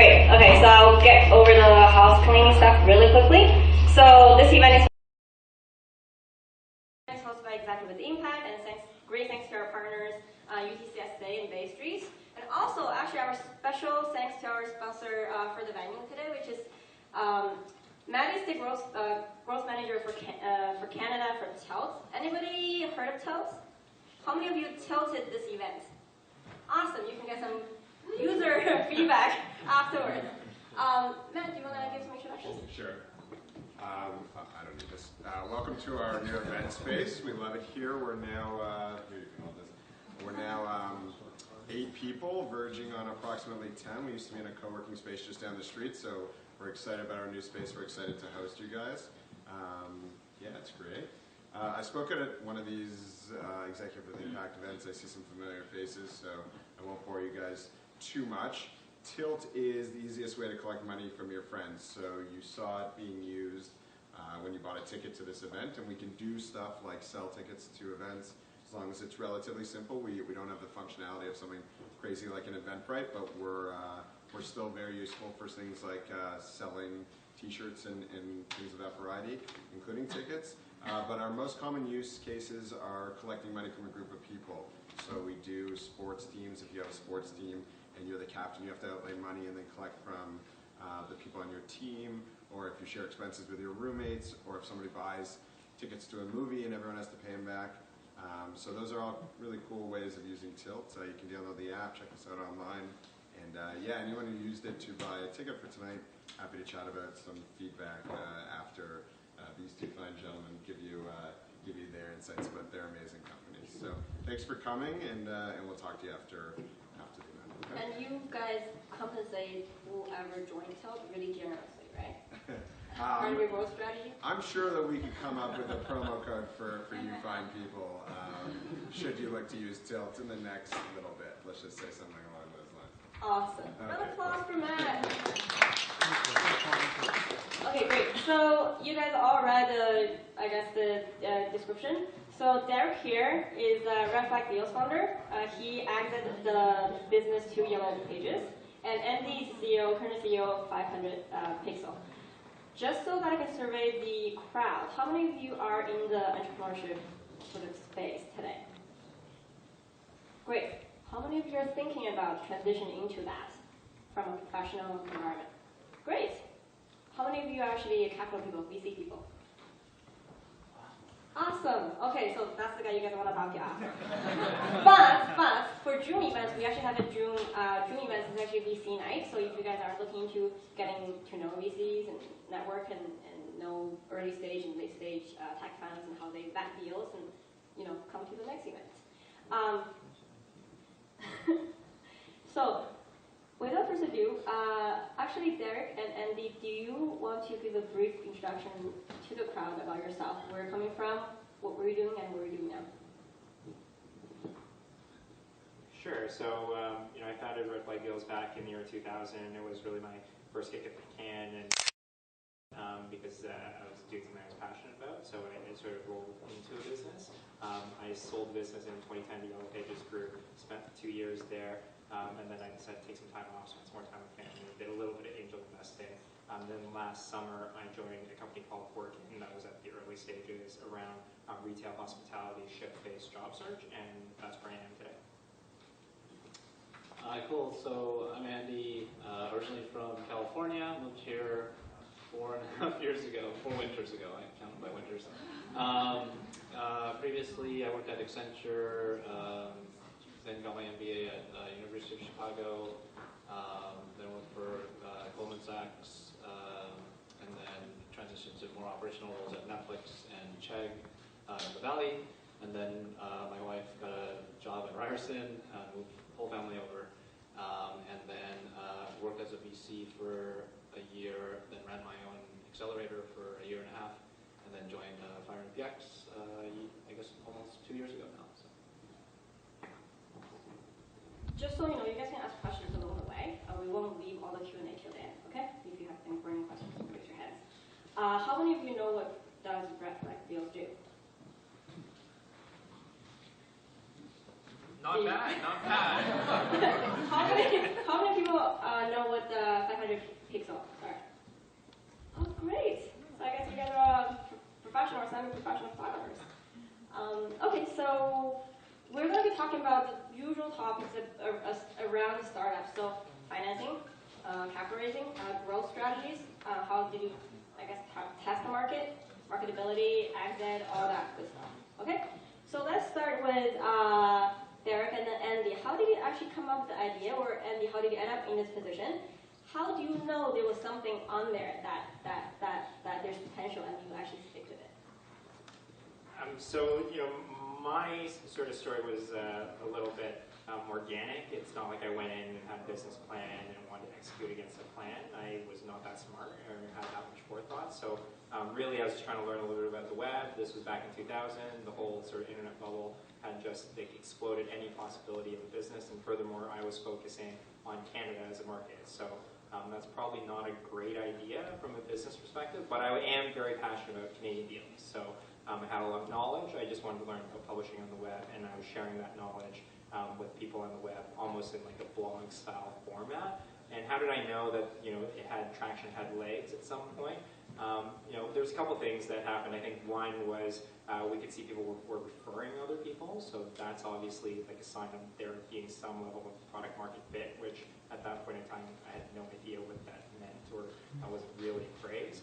Great. Okay, so I'll get over the house cleaning stuff really quickly. So this event is hosted by Executive with Impact, and great thanks to our partners, UTCSA and Bay Street. And also, actually, our special thanks to our sponsor for the venue today, which is Matt is the growth manager for Canada for Tilt. Anybody heard of Tilt? How many of you tilted this event? Awesome, you can get some user feedback afterwards. Matt, do you want to give some introductions? Sure. I don't need this. Welcome to our new event space. We love it here. We're now, here you can hold this. We're now 8 people, verging on approximately 10. We used to be in a co-working space just down the street, so we're excited about our new space. We're excited to host you guys. Yeah, it's great. I spoke at one of these Executive with Impact events. I see some familiar faces, so I won't bore you guys too much. Tilt is the easiest way to collect money from your friends. So you saw it being used when you bought a ticket to this event, and we can do stuff like sell tickets to events as long as it's relatively simple. We don't have the functionality of something crazy like an Eventbrite, but we're still very useful for things like selling t-shirts and things of that variety, including tickets. But our most common use cases are collecting money from a group of people. So we do sports teams. If you have a sports team and you're the captain, you have to outlay money and then collect from the people on your team, or if you share expenses with your roommates, or if somebody buys tickets to a movie and everyone has to pay them back. So those are all really cool ways of using Tilt. You can download the app, check us out online. And yeah, anyone who used it to buy a ticket for tonight, happy to chat about some feedback after these two fine gentlemen give you their insights about their amazing companies. So thanks for coming, and we'll talk to you after the event. Okay? And you guys compensate whoever joins Tilt really generously, right? Part of your growth strategy? I'm sure that we could come up with a promo code for you fine people should you look to use Tilt in the next little bit. Let's just say something along those lines. Awesome. Okay. Round of applause for Matt. Okay, great. So you guys all read the description. So Derek here is Red Flag Deals founder. He exited the business to Yellow Pages. And Andy is current CEO of 500 Pixel. Just so that I can survey the crowd, how many of you are in the entrepreneurship sort of space today? Great. How many of you are thinking about transitioning into that from a professional environment? Great. How many of you are actually capital people, VC people? Awesome. Okay, so that's the guy you guys want to talk to after. but for June events, we actually have a June events is actually VC night. So if you guys are looking into getting to know VCs and network and know early stage and late stage tech funds and how they vet deals, and come to the next event. So without further ado, actually Derek and Andy, do you want to give a brief introduction to the crowd about yourself, where you're coming from, what were you doing, and what are you doing now? Sure. So I founded Red Flag Deals back in the year 2000. It was really my first kick at the can, and because I was doing something I was passionate about, so I sort of rolled into a business. I sold the business in 2010 to Yellow Pages Group, spent 2 years there, and then I decided to take some time off, spend some more time with family, did a little bit of angel investing. Then last summer, I joined a company called Working, and that was at the early stages around retail, hospitality, shift-based job search, and that's where I am today. Cool. So I'm Andy, originally from California. Moved here 4.5 years ago, 4 winters ago. I count by winters. Previously, I worked at Accenture. Then got my MBA at University of Chicago. Then worked for Goldman Sachs, and then transitioned to more operational roles at Netflix and Chegg in the Valley. And then my wife got a job at Ryerson, moved the whole family over, and then worked as a VC for a year, then ran my own accelerator for a year and a half, and then joined Fire and PX, I guess almost 2 years ago now. So. Just so you know, you guys can ask questions along the way. We won't leave all the Q&A till the end, okay? If you have any burning questions, raise your hands. How many of you know what does Red Flag Deals do? Not bad, not bad. How many people know what the 500 topics around startups. So financing, capital raising, growth strategies, how do you, I guess, test the market, marketability, exit, all that good stuff. Okay, so let's start with Derek and then Andy. How did you actually come up with the idea, or Andy, how did you end up in this position? How do you know there was something on there that there's potential and you actually stick with it? So, my sort of story was a little bit organic. It's not like I went in and had a business plan and wanted to execute against a plan. I was not that smart or had that much forethought. So really I was just trying to learn a little bit about the web. This was back in 2000. The whole sort of internet bubble had just exploded any possibility of a business. And furthermore, I was focusing on Canada as a market. So that's probably not a great idea from a business perspective, but I am very passionate about Canadian deals. So I had a lot of knowledge. I just wanted to learn about publishing on the web, and I was sharing that knowledge with people on the web, almost in like a blog style format. And how did I know that it had traction, had legs at some point? There's a couple things that happened. I think one was we could see people were referring other people, so that's obviously like a sign of there being some level of product market fit, which at that point in time I had no idea what that meant, or I wasn't really phrased.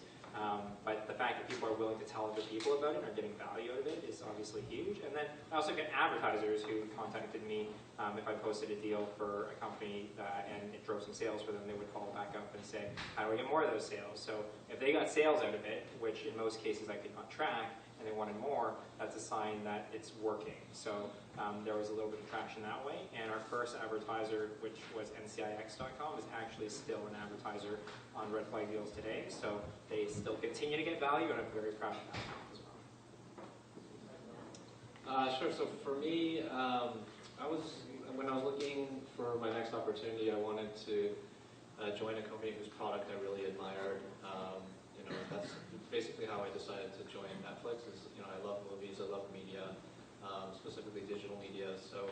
But the fact that people are willing to tell other people about it and are getting value out of it is obviously huge. And then I also get advertisers who contacted me if I posted a deal for a company and it drove some sales for them, they would follow back up and say, how do we get more of those sales? So if they got sales out of it, which in most cases I could not track, and they wanted more, that's a sign that it's working. So there was a little bit of traction that way. And our first advertiser, which was NCIX.com, is actually still an advertiser on Red Flag Deals today. So they still continue to get value, and I'm very proud of that as well. Sure. So for me, when I was looking for my next opportunity, I wanted to join a company whose product I really admired. That's basically how I decided to join Netflix. I love movies, I love media, specifically digital media. So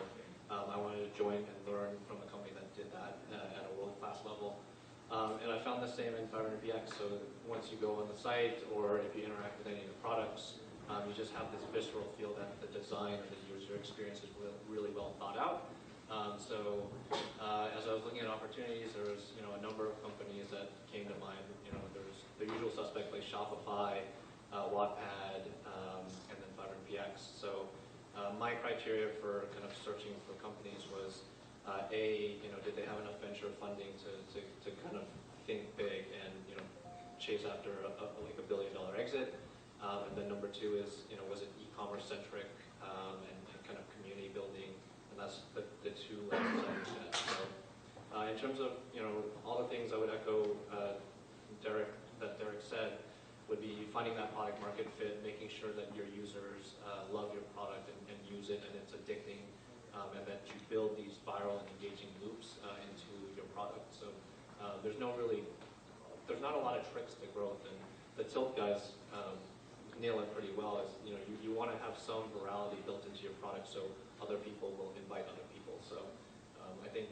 I wanted to join and learn from a company that did that at a world-class level. And I found the same in 500px. So once you go on the site, or if you interact with any of the products, you just have this visceral feel that the design or the user experience is really well thought out. As I was looking at opportunities, there was a number of companies that came to mind. There's the usual suspect like Shopify, Wattpad, and then 500px. So my criteria for kind of searching for companies was did they have enough venture funding to kind of think big and chase after like $1 billion exit. And then number two is was it e-commerce centric and kind of community building. And that's the two levels I looked at. So, in terms of all the things I would echo Derek said, would be finding that product market fit, making sure that your users love your product and use it, and it's addicting, and that you build these viral and engaging loops into your product. So there's not a lot of tricks to growth, and the Tilt guys nail it pretty well. Is you want to have some virality built into your product, so other people will invite other people. So I think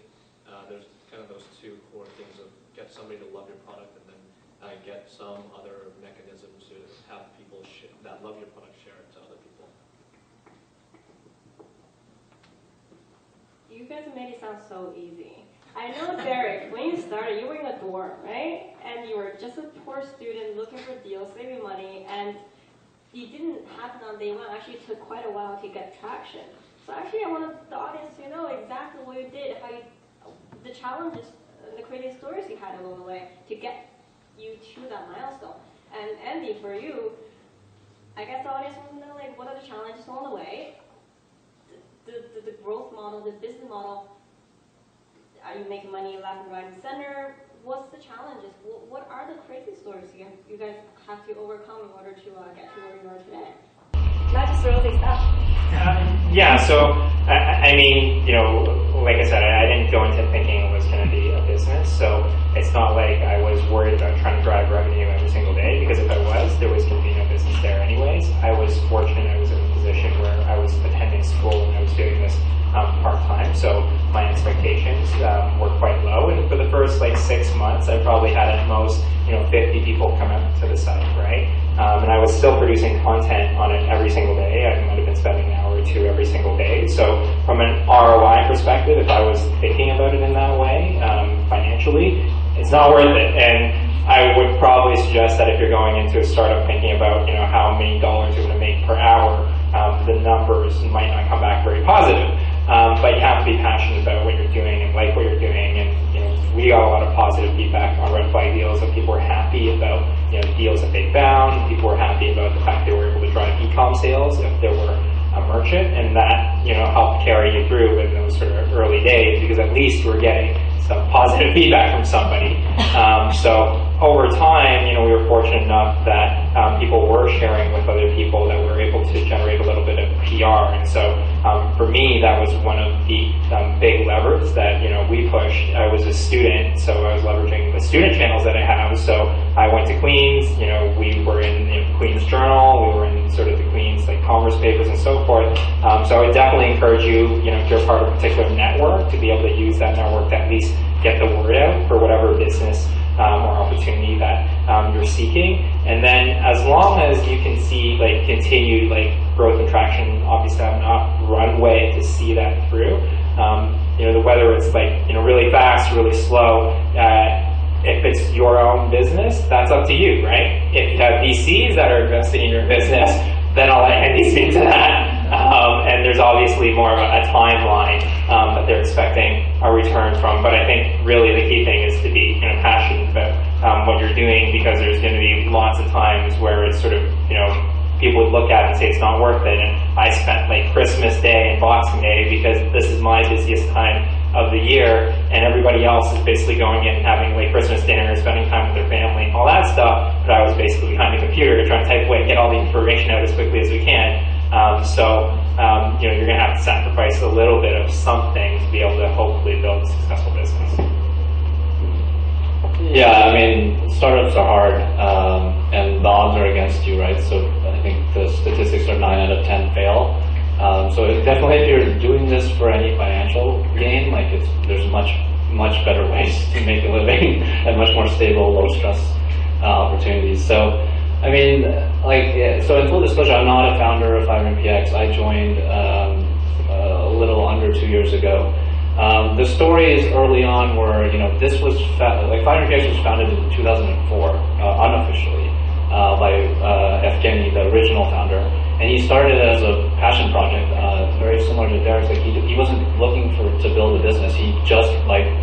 there's kind of those two core things of get somebody to love your product, and then get some other mechanism to have people that love your product share it to other people. You guys made it sound so easy. I know, Derek, when you started, you were in a dorm, right? And you were just a poor student looking for deals, saving money, and it didn't happen on day one. Actually, it took quite a while to get traction. So actually, I want the audience to know exactly what you did, the challenges, the creative stories you had along the way to get you to that milestone. And Andy, for you, I guess the audience wants to know, like, what are the challenges along the way? The growth model, the business model. Are you making money left and right and center? What's the challenges? What are the crazy stories you guys have to overcome in order to get to where you are today? Not just rosy stuff. Yeah, so, I mean, like I said, I didn't go into thinking it was going to be a business, so it's not like I was worried about trying to drive revenue every single day, because if I was, there was going to be no business there anyways. I was fortunate I was in a position where I was attending school and I was doing this part-time, so my expectations were quite low. And for the first like 6 months, I probably had at most 50 people come out to the site, right? And I was still producing content on it every single day. I might have been spending an hour or two every single day. So from an ROI perspective, if I was thinking about it in that way, financially, it's not worth it. And I would probably suggest that if you're going into a startup thinking about how many dollars you're going to make per hour, the numbers might not come back very positive. But you have to be passionate about what you're doing and like what you're doing. And we got a lot of positive feedback on Red Flag deals, and people were happy about deals that they found. People were happy about the fact they were able to drive e-com sales if there were a merchant, and that helped carry you through in those sort of early days, because at least you were getting some positive feedback from somebody. So over time, we were fortunate enough that people were sharing with other people, that we were able to generate a little bit of PR. And so for me, that was one of the big levers that we pushed. I was a student, so I was leveraging the student channels that I have. So I went to Queens. We were in Queens Journal. We were in sort of the Queens commerce papers and so forth. So I would definitely encourage you, if you're part of a particular network, to be able to use that network to at least get the word out for whatever business or opportunity that you're seeking. And then as long as you can see continued growth and traction, obviously have enough runway to see that through. Whether it's really fast, really slow, if it's your own business, that's up to you, right? If you have VCs that are investing in your business, then I'll let Andy speak to that. And there's obviously more of a timeline that they're expecting a return from. But I think really the key thing is to be passionate about what you're doing, because there's going to be lots of times where it's sort of, people would look at it and say it's not worth it. And I spent Christmas Day and Boxing Day because this is my busiest time of the year, and everybody else is basically going in and having Christmas dinner, spending time with their family, all that stuff. But I was basically behind the computer trying to type away, get all the information out as quickly as we can. You're going to have to sacrifice a little bit of something to be able to hopefully build a successful business. Yeah, I mean, startups are hard, and the odds are against you, right? So I think the statistics are 9 out of 10 fail. So definitely, if you're doing this for any financial gain, there's much better ways to make a living and much more stable, low stress opportunities. So, I mean, so in full disclosure, I'm not a founder of FireMPX. I joined a little under 2 years ago. The story is early on where, this was, FireMPX was founded in 2004, unofficially, by Evgeny, the original founder. And he started as a passion project, very similar to Derek's. He wasn't looking to build a business. He just,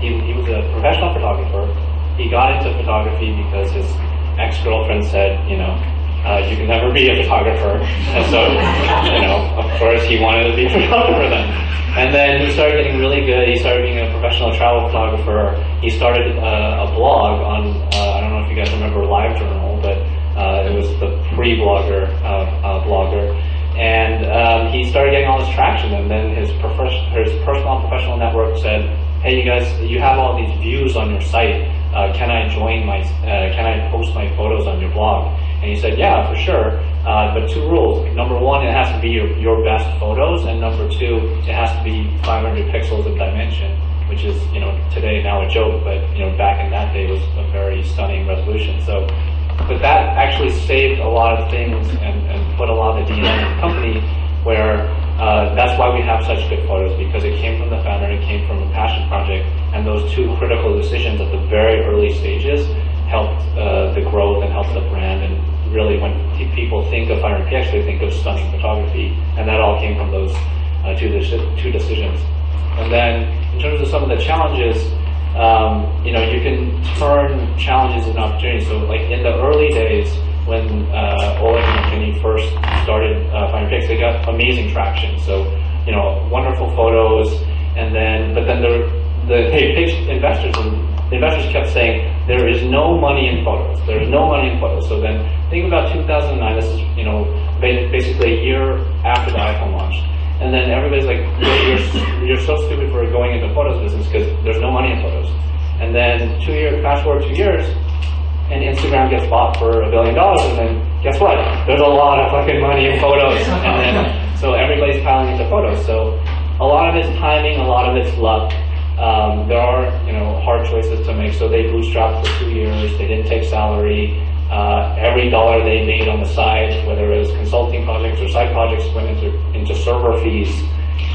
he was a professional photographer. He got into photography because his ex-girlfriend said, you can never be a photographer. And so, of course he wanted to be a photographer then. And then he started getting really good. He started being a professional travel photographer. He started a blog on, I don't know if you guys remember LiveJournal, but it was the pre-blogger blogger. And he started getting all this traction. And then his personal and professional network said, hey, you guys, you have all these views on your site. Can I can I post my photos on your blog? And he said, yeah, for sure. But 2 rules. Number 1, it has to be your best photos. And number 2, it has to be 500 pixels of dimension, which is, today now a joke, but, back in that day was a very stunning resolution. So, but that actually saved a lot of things and put a lot of DNA in the company, where that's why we have such good photos, because it came from the founder, it came from a passion project, and those 2 critical decisions at the very early stages helped the growth and helped the brand. And really, when people think of FireMPX, they think of stunning photography, and that all came from those 2 decisions. And then, in terms of some of the challenges, you can turn challenges into opportunities. So, in the early days, when Oleg and Jenny first started FireMPX, they got amazing traction. So, wonderful photos, and then, they pitched investors, and the investors kept saying, there is no money in photos. There is no money in photos. So then, think about 2009. This is, basically a year after the iPhone launched. And then everybody's like, you're so stupid for going into photos business because there's no money in photos. And then fast forward 2 years, and Instagram gets bought for $1 billion, and then guess what? There's a lot of fucking money in photos. And then So everybody's piling into photos. So a lot of it's timing, a lot of it's luck. There are, hard choices to make. So they bootstrapped for 2 years. They didn't take salary. Every dollar they made on the side, whether it was consulting projects or side projects, went into server fees.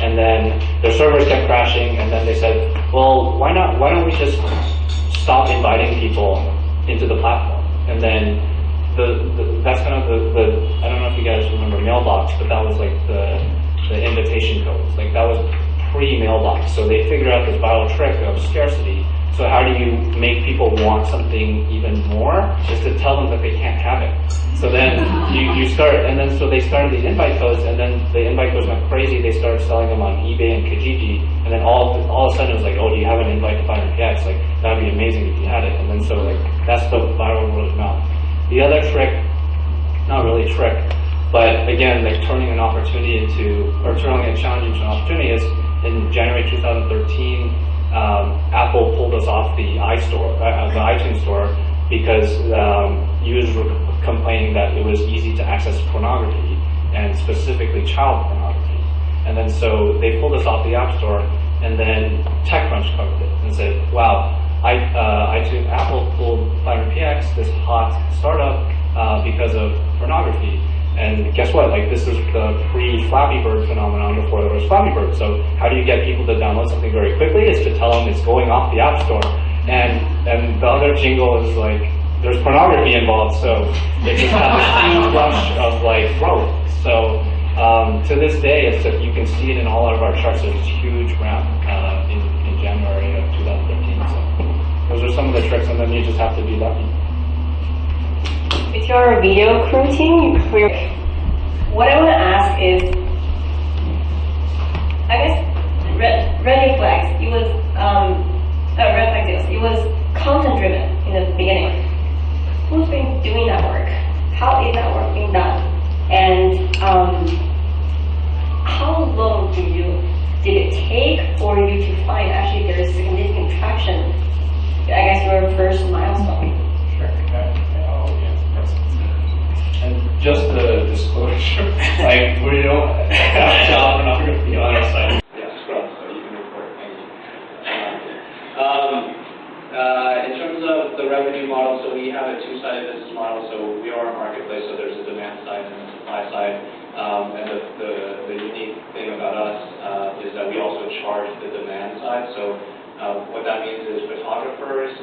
And then their servers kept crashing. And then they said, well, why don't we just stop inviting people into the platform? And then that's kind of the I don't know if you guys remember Mailbox, but that was like the invitation codes. Like that was pre-Mailbox. So they figured out this viral trick of scarcity. So how do you make people want something even more? Is to tell them that they can't have it. So then you start, and then so they started these invite codes, and then the invite codes went crazy. They started selling them on eBay and Kijiji, and then all of a sudden it was like, oh, do you have an invite to FirePX? Like that'd be amazing if you had it. And then so like that's the viral word of mouth. The other trick, not really a trick, but again, like turning an opportunity into, or turning a challenge into an opportunity is in January 2013. Apple pulled us off the the iTunes store because users were complaining that it was easy to access pornography and specifically child pornography. And then so they pulled us off the App Store, and then TechCrunch covered it and said, wow, Apple pulled FirePX, this hot startup, because of pornography. And guess what? Like this is the pre-Flappy Bird phenomenon before there was Flappy Bird. So how do you get people to download something very quickly? Is to tell them it's going off the App Store. And the other jingle is like, there's pornography involved, so it just had this huge rush of like growth. So to this day, you can see it in all of our charts. There's this huge ramp in January of 2013. So those are some of the tricks, and then you just have to be lucky. With your video crew team, what I want to ask is, I guess Red Flags, it was Red Flag Deals, it was content driven in the beginning. Who's been doing that work? How is that work being done? And how long did it take for you to find actually there is significant traction? I guess your first milestone. Sure. And just the disclosure, like we don't have child pornography on our site. Yeah, scrub, so you can report. Thank you. In terms of the revenue model, so we have a two-sided business model. So we are a marketplace, so there's a demand side and a supply side. And the unique thing about us is that we also charge the demand side. So what that means is photographers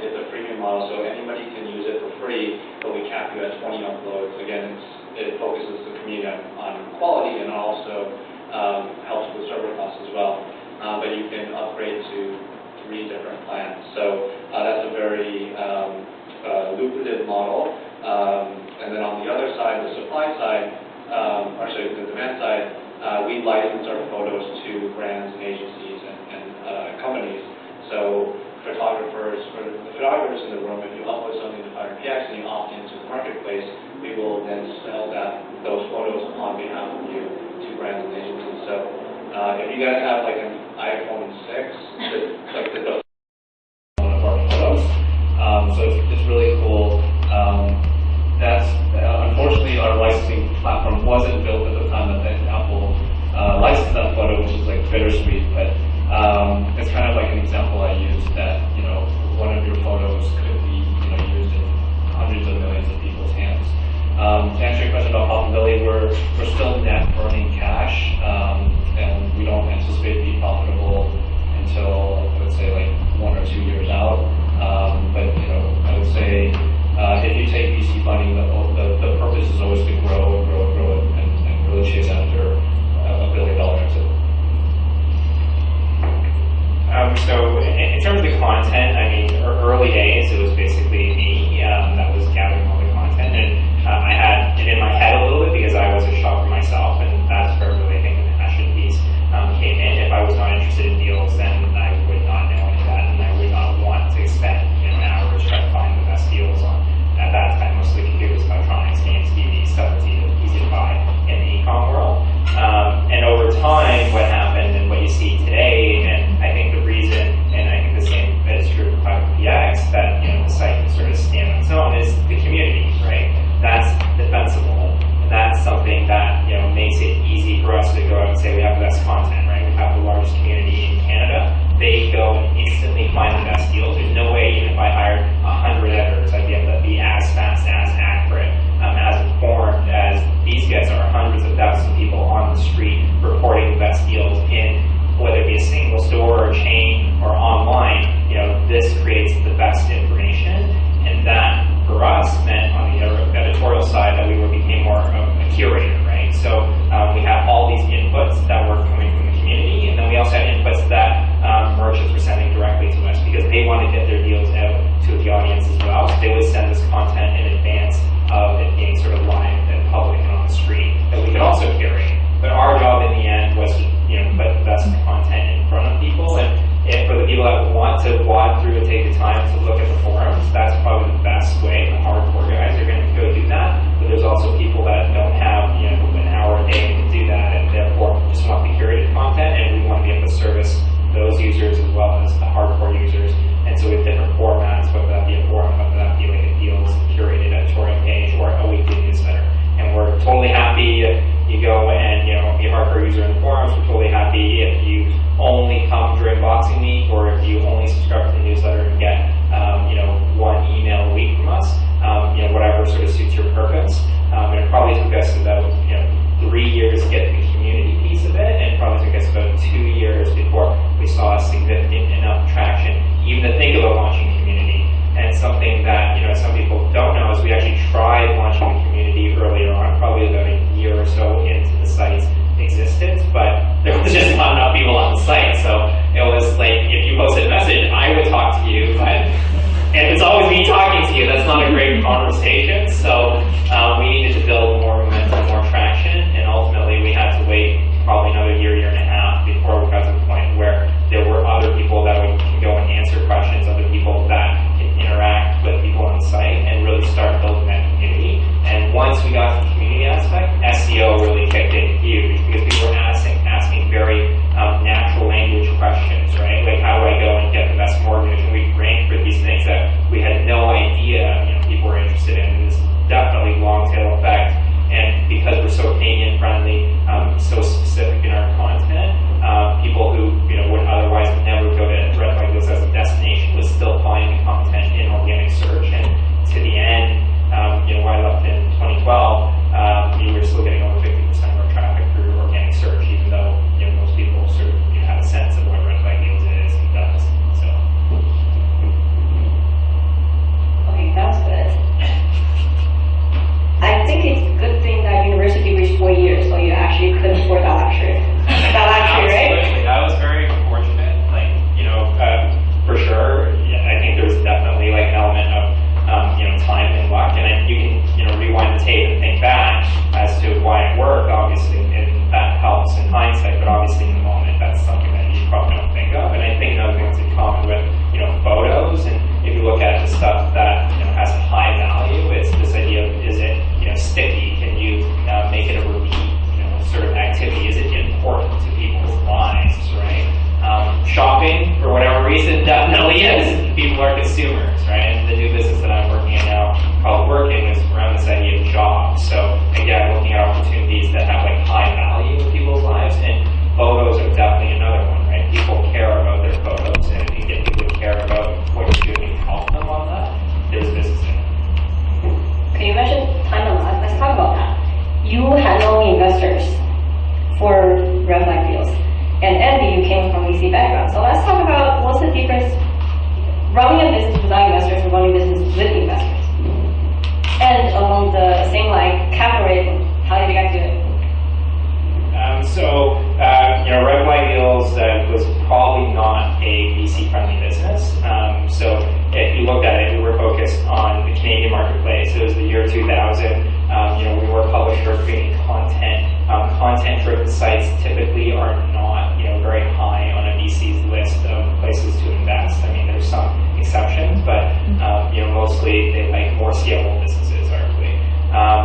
it's a freemium model, so anybody can use it for free, but we cap you at 20 uploads. Again, it focuses the community on quality and also helps with server costs as well. But you can upgrade to 3 different plans. So that's a very lucrative model. And then on the other side, the supply side, the demand side, we license our photos to brands and agencies and companies. So for the photographers in the room, if you upload something to FirePX and you opt into the marketplace, we will then sell those photos on behalf of you to brands and agencies. So if you guys have like an iPhone 6, like the one of our photos, so it's really cool. That's unfortunately our licensing platform wasn't built at the time that Apple licensed that photo, which is like bittersweet, but it's kind of like an example I used that, one of your photos could be, used in hundreds of millions of people's hands. To answer your question about profitability, we're still net earning cash, and we don't anticipate being profitable until, I would say, like 1 or 2 years out. But, I would say, if you take VC funding, the purpose is always to grow and grow and grow and really chase after $1 billion exit. So in terms of the content, I mean, early days, it was basically me that was gathering all the content, and I had it in my head a little bit because I was a shopper myself, and that's where really I think the passion piece came in. If I was not interested in deals, then I would not know any of that, and I would not want to spend an hour to try to find the best deals on, at that time, mostly computers, electronics, games, TV, stuff that's easy to buy in the e-com world. And over time, what happened and what you see today, and I think the reason, and I think the same is true for FirePX, that the site for us to go out and say we have the best content, right? We have the largest community in Canada. They go and instantly find the best deals. There's no way, even if I hired 100 editors, I'd be able to be as fast, as accurate, as informed as these guys are. Hundreds of thousands of people on the street reporting the best deals in, whether it be a single store or a chain or online. You know, this creates the best information, and that for us meant on the editorial side that we became more of a curator, right? So we have all these inputs that were coming from the community, and then we also had inputs that merchants were sending directly to us because they want to get their deals out to the audience as well. So they would send us content in advance of it being sort of live and public and on the street that we could also curate. But our job in the end was to, you know, put the best content in front of people, and for the people that want to wad through and take the time to look at the forums, that's probably the best way. The hardcore guys are going to go do that, but there's also people that don't have, you know, an hour a day to do that, and therefore just want the curated content, and we want to be able to service those users as well as the hardcore users. And so we have different formats, whether that be a forum, whether that be like a deals curated editorial page or a weekly newsletter. And we're totally happy if you go and, you know, be a hardcore user in the forums. We're totally happy if you only come during Boxing Week, or if you only subscribe to the newsletter and get, you know, one email a week from us. You know, whatever sort of suits your purpose. And it probably took us about, you know, 3 years to get the community piece of it, and it probably took us about 2 years before we saw a significant enough traction even to think about launching community. And something that, you know, some people don't know is we actually tried launching the community earlier on, probably about a year or so into the site's existence, but there was just not enough people on the site. So it was like, if you posted a message, I would talk to you, but if it's always me talking to you, that's not a great conversation. So we needed to build more momentum, more traction, and ultimately we had to wait probably another year, year and a half before we got to the point where there were other people that can go and answer questions, other people that can interact with people on the site and really start building that community. And once we got to the community aspect, SEO really kicked in huge because people were asking very natural language questions, right? Like, how do I go and get the best mortgage? And we ranked for these things that we had no idea, you know, people were interested in. And this definitely long tail effect. And because we're so Canadian friendly, so specific in our content, people who, you know, would otherwise never go to Red Flag Deals as a destination was still finding content in organic search. And to the end, you know, when I left in 2012, we were still getting over 50% of our traffic through organic search, even though, you know, most people sort of, you know, have a sense of what Red Flag Deals is and does. So. Okay, that's good. I think it's a good thing that university reached 4 years, so you actually could afford that lecture. Right? Absolutely. I was very fortunate, like, you know, for sure. Yeah, I think there's definitely like an element of, you know, time and luck, and you can, you know, rewind the tape and think back as to why it worked, obviously, and that helps in hindsight, but obviously in the moment, that's something that you probably don't think of. And I think another thing that's in common with, you know, photos, and if you look at the stuff that, you know, has a high value, it's this idea of, is it, you know, sticky? Can you make it a repeat, you know, sort of activity? Is it important to people's lives, right? Shopping, for whatever reason, definitely is. People are consumers, right? And the new business that I'm working in now, called Working, is around this idea of jobs. So again, looking at opportunities that have like high value in people's lives, and photos are definitely another one, right? People care about their photos, and if you get people to care about what you're doing to help them on that, there's business in it. Okay, you mentioned time and luck. Let's talk about that. You had no investors for Red Flag Deals, and Andy, you came from VC background. So let's talk about what's the difference running a business without investors and running a business with investors. And along the same line, capital raising. How did you guys do it? You know, Red Flag Deals was probably not a VC-friendly business. So if you looked at it, we were focused on the Canadian marketplace. It was the year 2000. You know, we were a publisher creating content. Content-driven sites typically are not, you know, very high on a VC's list of places to invest. I mean, there's some exceptions, but you know, mostly they like more scalable businesses, arguably.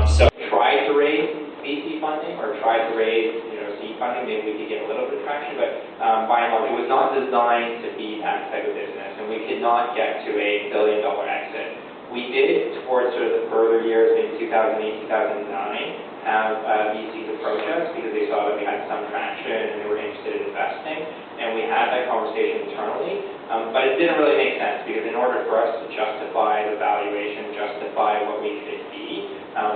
So try to raise VC funding or try to raise, you know, seed funding. Maybe we could get a little bit of traction, but by and large, it was not designed to be that type of business, and we could not get to $1 billion exit We did, towards sort of the further years, maybe 2008, 2009, have VCs approach us because they saw that we had some traction and they were interested in investing. And we had that conversation internally, but it didn't really make sense because in order for us to justify the valuation, justify what we could be,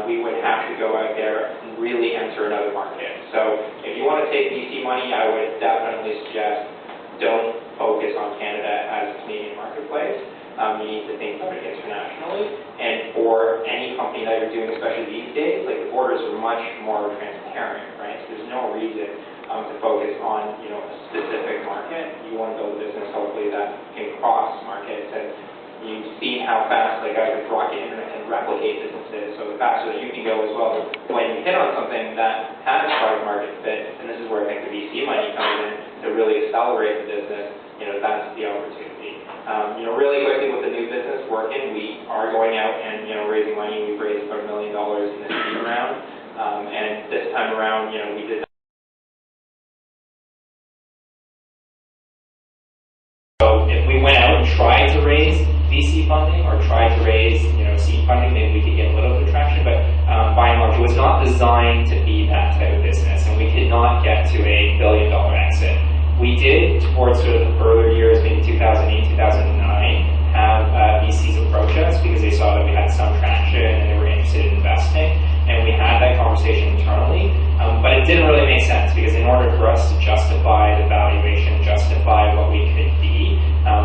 we would have to go out there and really enter another market. So if you want to take VC money, I would definitely suggest don't focus on Canada as a Canadian marketplace. You need to think about it internationally. And for any company that you're doing, especially these days, like the borders are much more transparent, right? So there's no reason to focus on, a specific market. You want to build a business, hopefully, that can cross markets. And you've seen how fast, like guys like Rocket Internet can replicate businesses. So the faster that you can go as well, when you hit on something that has product market fit, and this is where I think the VC money comes in to really accelerate the business, that's the opportunity. Really quickly with the new business working, we are going out and, raising money. We've raised about $1 million in this seed round. And this time around, we did. So if we went out and tried to raise VC funding or tried to raise, seed funding, maybe we could get a little bit of traction, but by and large, it was not designed to be that type of business, and we could not get to a $1 billion exit. We did, towards sort of the further years, maybe 2008, 2009, have VCs approach us because they saw that we had some traction and they were interested in investing, and we had that conversation internally, but it didn't really make sense because in order for us to justify the valuation, justify what we could be,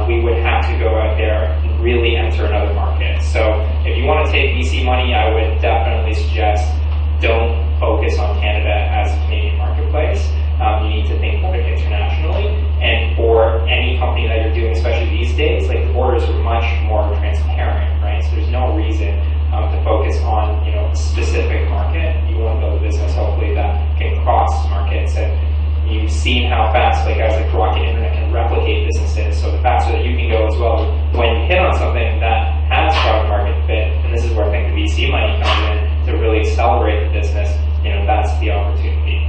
we would have to go out there and really enter another market. So if you want to take VC money, I would definitely suggest don't focus on Canada as a Canadian marketplace. You need to think about it internationally, and for any company that you're doing, especially these days, like the borders are much more transparent, right? So there's no reason to focus on, a specific market. You want to build a business, hopefully, that can cross markets, and you've seen how fast, like guys like Rocket Internet can replicate businesses. So the faster that you can go as well, when you hit on something that has product market fit, and this is where I think the VC money comes in to really accelerate the business, that's the opportunity.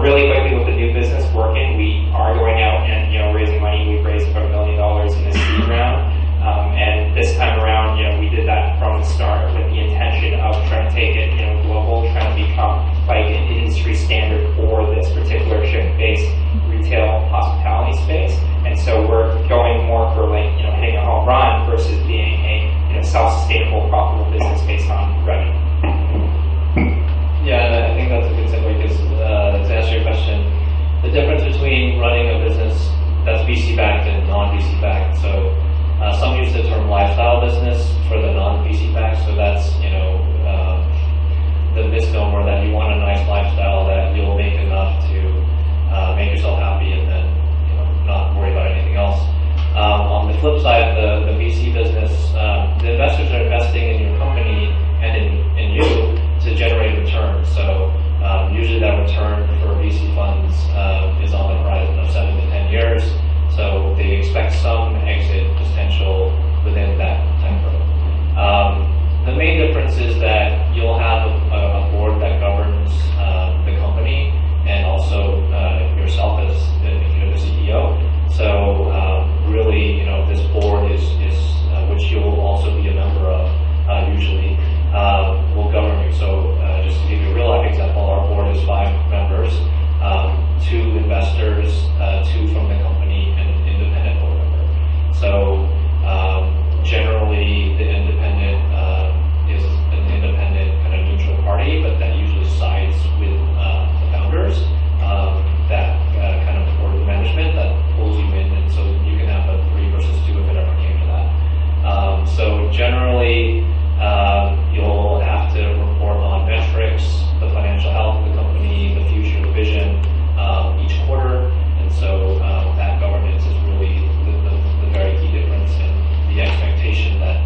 Really quickly with the new business working, we are going out and, raising money. We've raised about $1 million in this seed round. And this time around, we did that from the start with the intention of trying to take it, global, trying to become like an industry standard for this particular shift-based retail hospitality space. And so we're going more for like, hitting a home run versus being a, self-sustainable, profitable business based on revenue. Yeah, and I think that's a good segue because to answer your question, the difference between running a business that's VC-backed and non-VC-backed. So some use the term lifestyle business for the non-VC backed. So that's, the misnomer that you want a nice lifestyle that you'll make enough to make yourself happy and then, not worry about anything else. On the flip side, the VC business, the investors are investing in your company and in you to generate a return. So usually that return for VC funds is on the horizon of 7 to 10 years. So they expect some exit potential within that time frame. The main difference is that you'll have a board that governs the company and also yourself as the CEO. So really, this board is which you'll also be a member of usually. Will govern you. So just to give you a real life example, our board is 5 members, 2 investors, 2 from the company, and an independent board member. So generally the independent is an independent kind of neutral party, but that usually sides with the founders, that kind of board of management that pulls you in, and so you can have a 3 versus 2 if it ever came to that. So generally you'll have to report on metrics, the financial health of the company, the future, the vision, each quarter. And so that governance is really the very key difference in the expectation that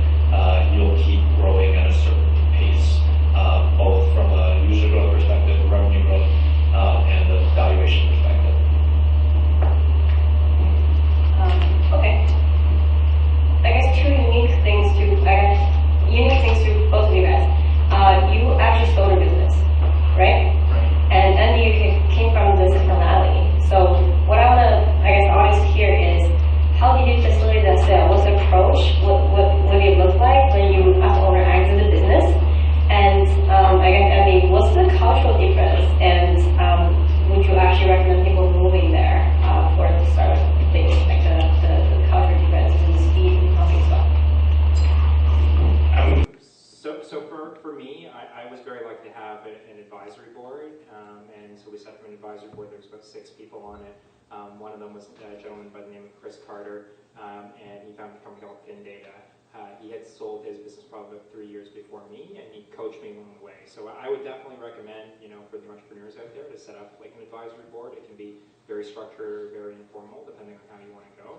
you'll keep growing at a certain pace, both from a user growth perspective, revenue growth, and the valuation perspective. Okay. I guess 2 unique things to for me, I was very lucky to have an advisory board, and so we set up an advisory board. There was about 6 people on it. One of them was a gentleman by the name of Chris Carter, and he founded a company called PinData. He had sold his business probably about 3 years before me, and he coached me along the way. So I would definitely recommend, for the entrepreneurs out there to set up like an advisory board. It can be very structured, very informal, depending on how you want to go.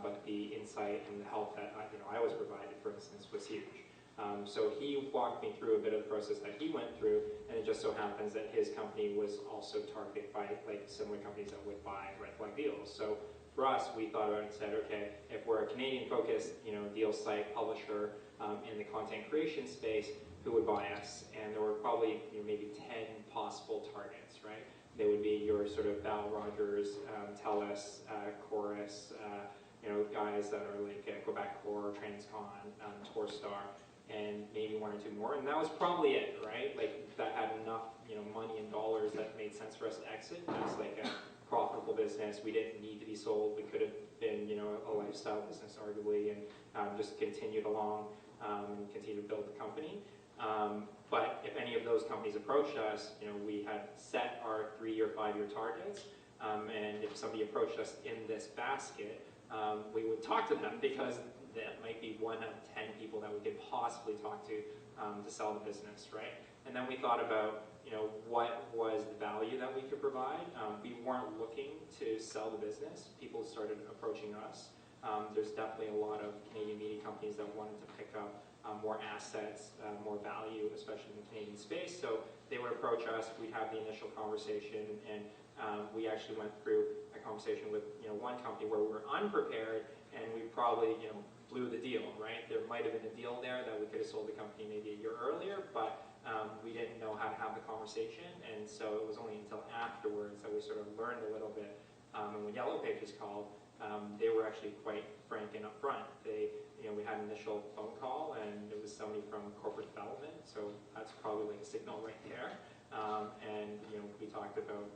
But the insight and the help that I was provided, for instance, was huge. So he walked me through a bit of the process that he went through, and it just so happens that his company was also targeted by like similar companies that would buy Red Flag deals. So for us, we thought about it and said, okay, if we're a Canadian-focused, deal site publisher in the content creation space, who would buy us? And there were probably maybe 10 possible targets, right? They would be your sort of Val Rogers, TELUS, Chorus, guys that are like Quebec Core, Transcon, Torstar, and maybe 1 or 2 more. And that was probably it, right? Like that had enough, money and dollars that made sense for us to exit. That's like a profitable business. We didn't need to be sold. We could have been, a lifestyle business, arguably, and just continued along and continue to build the company. But if any of those companies approached us, we had set our 3-year, 5-year targets. And if somebody approached us in this basket, we would talk to them because that might be 1 out of 10 people that we could possibly talk to sell the business, right? And then we thought about, what was the value that we could provide. We weren't looking to sell the business. People started approaching us. There's definitely a lot of Canadian media companies that wanted to pick up more assets, more value, especially in the Canadian space. So they would approach us. We'd have the initial conversation, and we actually went through a conversation with one company where we were unprepared, and we probably blew the deal, right? There might have been a deal there that we could have sold the company maybe a year earlier, but we didn't know how to have the conversation, and so it was only until afterwards that we sort of learned a little bit. And when Yellow Pages called, they were actually quite frank and upfront. We had an initial phone call, and it was somebody from corporate development, so that's probably like a signal right there. And we talked about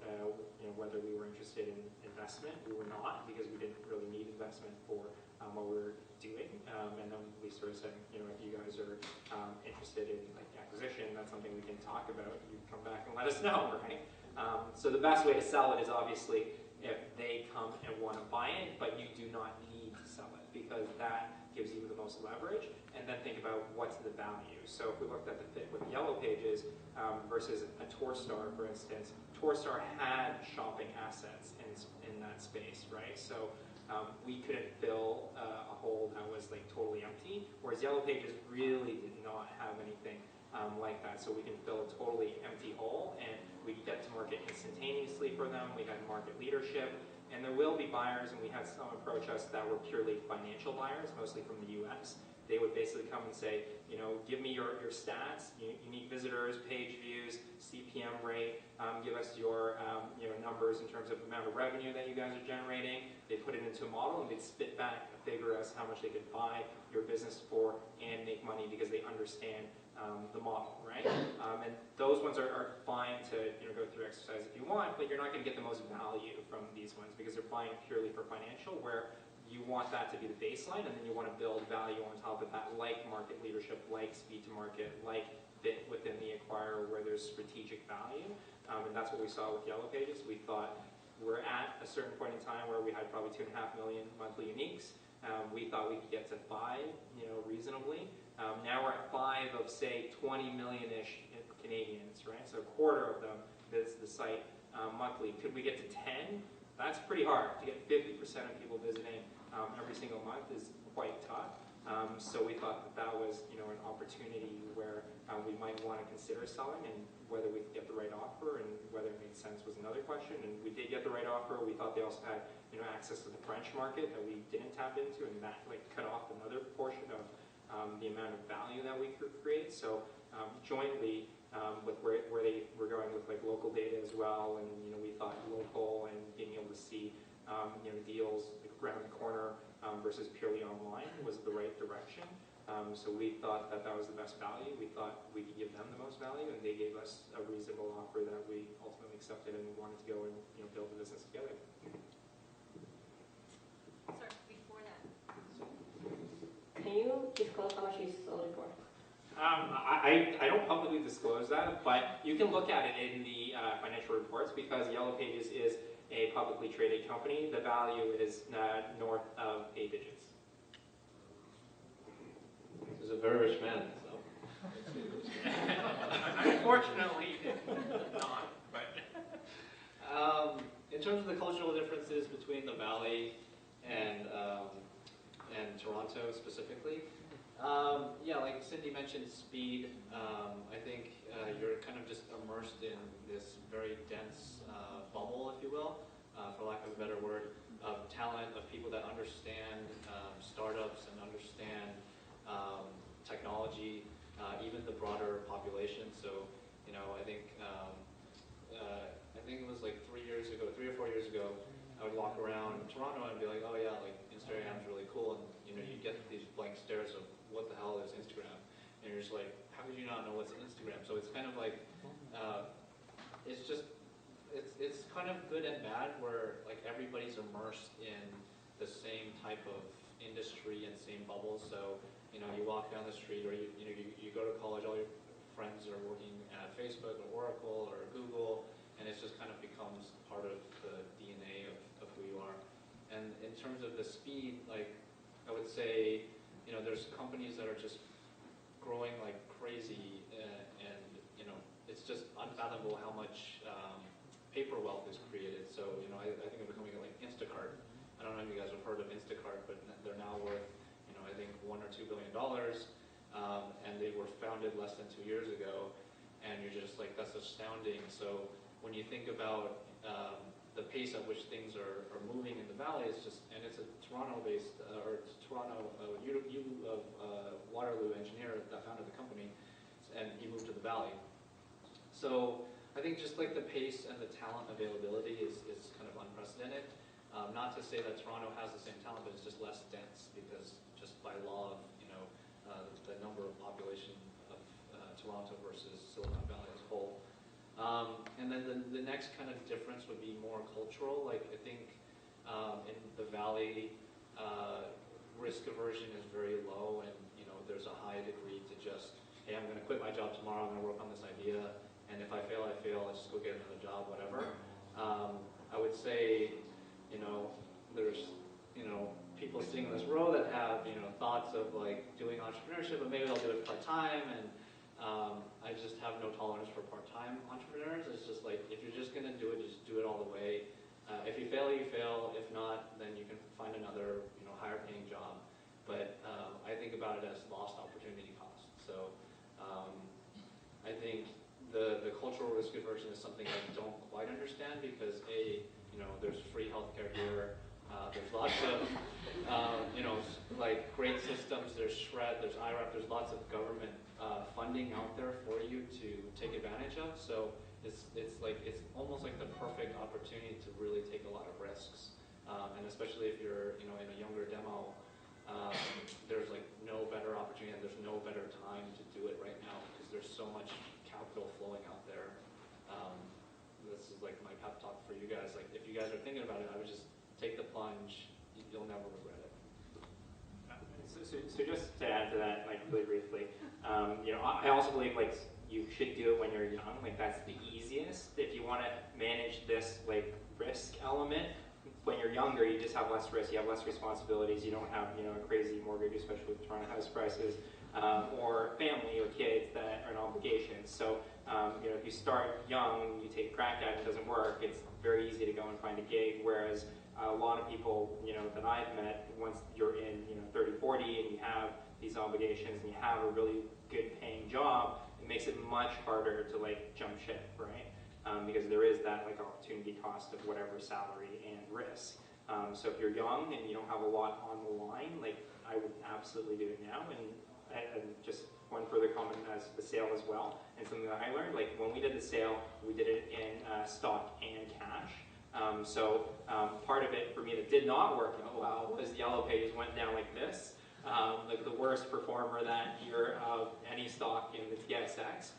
whether we were interested in investment. We were not, because we didn't really need investment for what we were doing. And then we sort of said, if you guys are interested in like acquisition, that's something we can talk about. You come back and let us know, right? So the best way to sell it is obviously if they come and want to buy it, but you do not need to sell it, because that gives you the most leverage. And then think about what's the value. So if we looked at the fit with Yellow Pages versus a Torstar, for instance, Torstar had shopping assets in that space, right? So we couldn't fill a hole that was like totally empty, whereas Yellow Pages really did not have anything like that. So we can fill a totally empty hole, and we can get to market instantaneously for them. We had market leadership, and there will be buyers, and we had some approach us that were purely financial buyers, mostly from the US. They would basically come and say, give me your stats, unique visitors, page views, CPM rate, give us your numbers in terms of the amount of revenue that you guys are generating. They put it into a model, and they'd spit back a figure as how much they could buy your business for and make money, because they understand the model, right? And those ones are fine to go through exercise if you want, but you're not going to get the most value from these ones because they're buying purely for financial, where you want that to be the baseline, and then you want to build value on top of that, like market leadership, like speed to market, like fit within the acquirer where there's strategic value. And that's what we saw with Yellow Pages. We thought we're at a certain point in time where we had probably 2.5 million monthly uniques. We thought we could get to 5, reasonably. Now we're at 5 of, say, 20 million-ish Canadians, right? So a quarter of them visit the site monthly. Could we get to 10? That's pretty hard. To get 50% of people visiting every single month is quite tough. So we thought that was, an opportunity where we might want to consider selling, and whether we could get the right offer and whether it made sense was another question. And we did get the right offer. We thought they also had, access to the French market that we didn't tap into, and that cut off another portion of the amount of value that we could create. So jointly with where they were going with local data as well, and we thought local and being able to see deals around the corner versus purely online was the right direction. So we thought that was the best value. We thought we could give them the most value, and they gave us a reasonable offer that we ultimately accepted and wanted to go and build the business together. Sir, before that, can you disclose how much you sold it for? I don't publicly disclose that, but you can look at it in the financial reports because Yellow Pages is a publicly traded company. The value is north of 8 digits. He's a very rich man, so. Unfortunately, not. But in terms of the cultural differences between the Valley and Toronto specifically, yeah, like Cindy mentioned, speed. I think you're kind of just immersed in this very dense bubble, if you will, for lack of a better word, of talent, of people that understand startups and understand technology, even the broader population. So, you know, I think it was like 3 or 4 years ago, I would walk around Toronto and be like, oh yeah, like Instagram's really cool, and you know, you get these blank stares of what the hell is Instagram, and you're just like, how could you not know what's Instagram? So it's kind of like, it's kind of good and bad, where like everybody's immersed in the same type of industry and same bubbles. So you know, you walk down the street, or you go to college, all your friends are working at Facebook or Oracle or Google, and it just kind of becomes part of the DNA of who you are. And in terms of the speed, like I would say, you know, there's companies that are just growing like crazy, and you know, it's just unfathomable how much paper wealth is created. So you know, I think of a company like Instacart. I don't know if you guys have heard of Instacart, but they're now worth, you know, I think $1 or $2 billion, and they were founded less than 2 years ago. And you're just like, that's astounding. So when you think about the pace at which things are moving in the Valley, it's just, and it's a Toronto-based, Waterloo engineer that founded the company, and he moved to the Valley. So I think just like the pace and the talent availability is kind of unprecedented. Not to say that Toronto has the same talent, but it's just less dense, because just by law of, you know, the number of population of Toronto versus Silicon Valley as a whole. And then the next kind of difference would be more cultural. Like I think in the Valley, risk aversion is very low, and you know, there's a high degree to just, hey, I'm going to quit my job tomorrow, I'm going to work on this idea, and if I fail, I fail, let's just go get another job, whatever. I would say, you know, there's, you know, people sitting in this row that have, you know, thoughts of like doing entrepreneurship, but maybe they'll do it part-time, and I just have no tolerance for part-time entrepreneurs. It's just like, if you're just going to do it, just do it all the way. If you fail, you fail. If not, then you can find another, you know, higher paying job. But I think about it as lost opportunity cost. So I think the cultural risk aversion is something I don't quite understand, because you know, there's free healthcare here. There's lots of, you know, like great systems. There's SHRED, there's IRAP, there's lots of government funding out there for you to take advantage of. So it's almost like the perfect opportunity to really take a lot of risks. And especially if you're, you know, in a younger demo, there's like no better opportunity, and there's no better time to do it right now, because there's so much capital flowing out there. This is like my pep talk for you guys. Like, if you guys are thinking about it, I would just take the plunge. You'll never regret it. So just to add to that, like really briefly, you know, I also believe like you should do it when you're young. Like that's the easiest. If you want to manage this like risk element, when you're younger, you just have less risk. You have less responsibilities. You don't have, you know, a crazy mortgage, especially with Toronto house prices, or family or kids that are an obligation. So you know, if you start young, you take a crack at it, it doesn't work. It's very easy to go and find a gig. Whereas a lot of people, you know, that I've met, once you're in, you know, 30, 40, and you have these obligations, and you have a really good paying job, it makes it much harder to like jump ship, right? Because there is that like opportunity cost of whatever salary and risk. So if you're young and you don't have a lot on the line, like I would absolutely do it now. And just one further comment as the sale as well, and something that I learned, like when we did the sale, we did it in stock and cash. So part of it for me that did not work out well was Yellow Pages went down like this, like the worst performer that year of any stock in the TSX.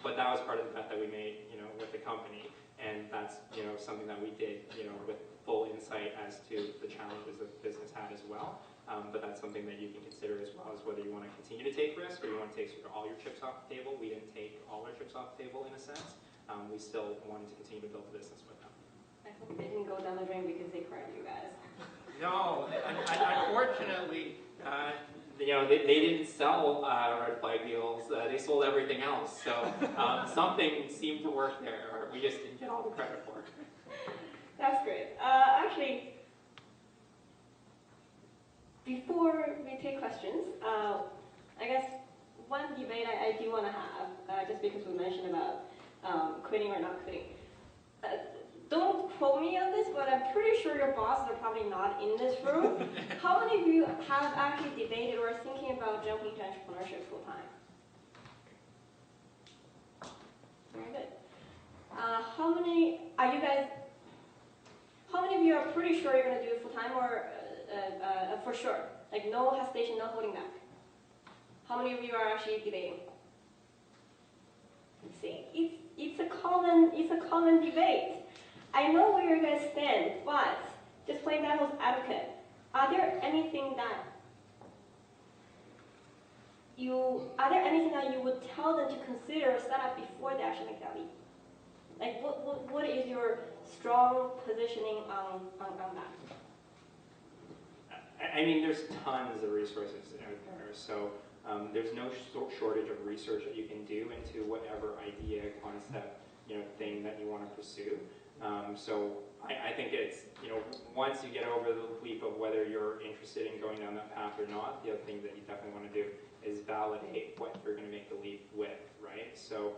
But that was part of the bet that we made, you know, with the company, and that's, you know, something that we did, you know, with full insight as to the challenges that the business had as well. But that's something that you can consider as well, as whether you want to continue to take risks or you want to take sort of all your chips off the table. We didn't take all our chips off the table in a sense. We still wanted to continue to build the business with them. I hope they didn't go down the drain because they cried you guys. No, unfortunately, they didn't sell red flag deals. They sold everything else. So something seemed to work there, or we just didn't get all the credit for it. That's great. Actually, before we take questions, I guess one debate I do want to have, just because we mentioned about quitting or not quitting. Don't quote me on this, but I'm pretty sure your bosses are probably not in this room. How many of you have actually debated or are thinking about jumping into entrepreneurship full time? Very good. How many of you are pretty sure you're going to do it full time or for sure? Like no hesitation, no holding back. How many of you are actually debating? See, it's a common debate. I know where you guys stand, but just playing devil's advocate, are there anything that you would tell them to consider or set up before they actually make that leap? Like, what is your strong positioning on that? I mean, there's tons of resources out there, so there's no shortage of research that you can do into whatever idea, concept, thing that you want to pursue. So I think it's, once you get over the leap of whether you're interested in going down that path or not, the other thing that you definitely want to do is validate what you're going to make the leap with, right? So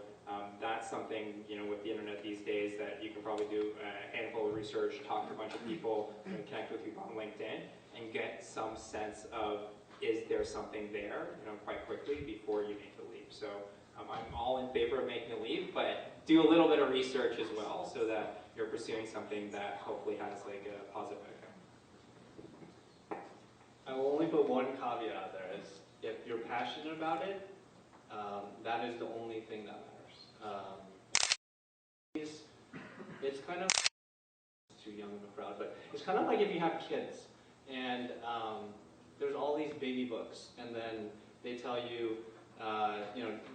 that's something, with the internet these days that you can probably do a handful of research, talk to a bunch of people, connect with people on LinkedIn, and get some sense of, is there something there, quite quickly before you make the leap. So I'm all in favor of making a leap, but do a little bit of research as well so that you're pursuing something that hopefully has like a positive outcome. I will only put one caveat out there: is if you're passionate about it, that is the only thing that matters. It's kind of too young of a crowd, but it's kind of like if you have kids and there's all these baby books, and then they tell you,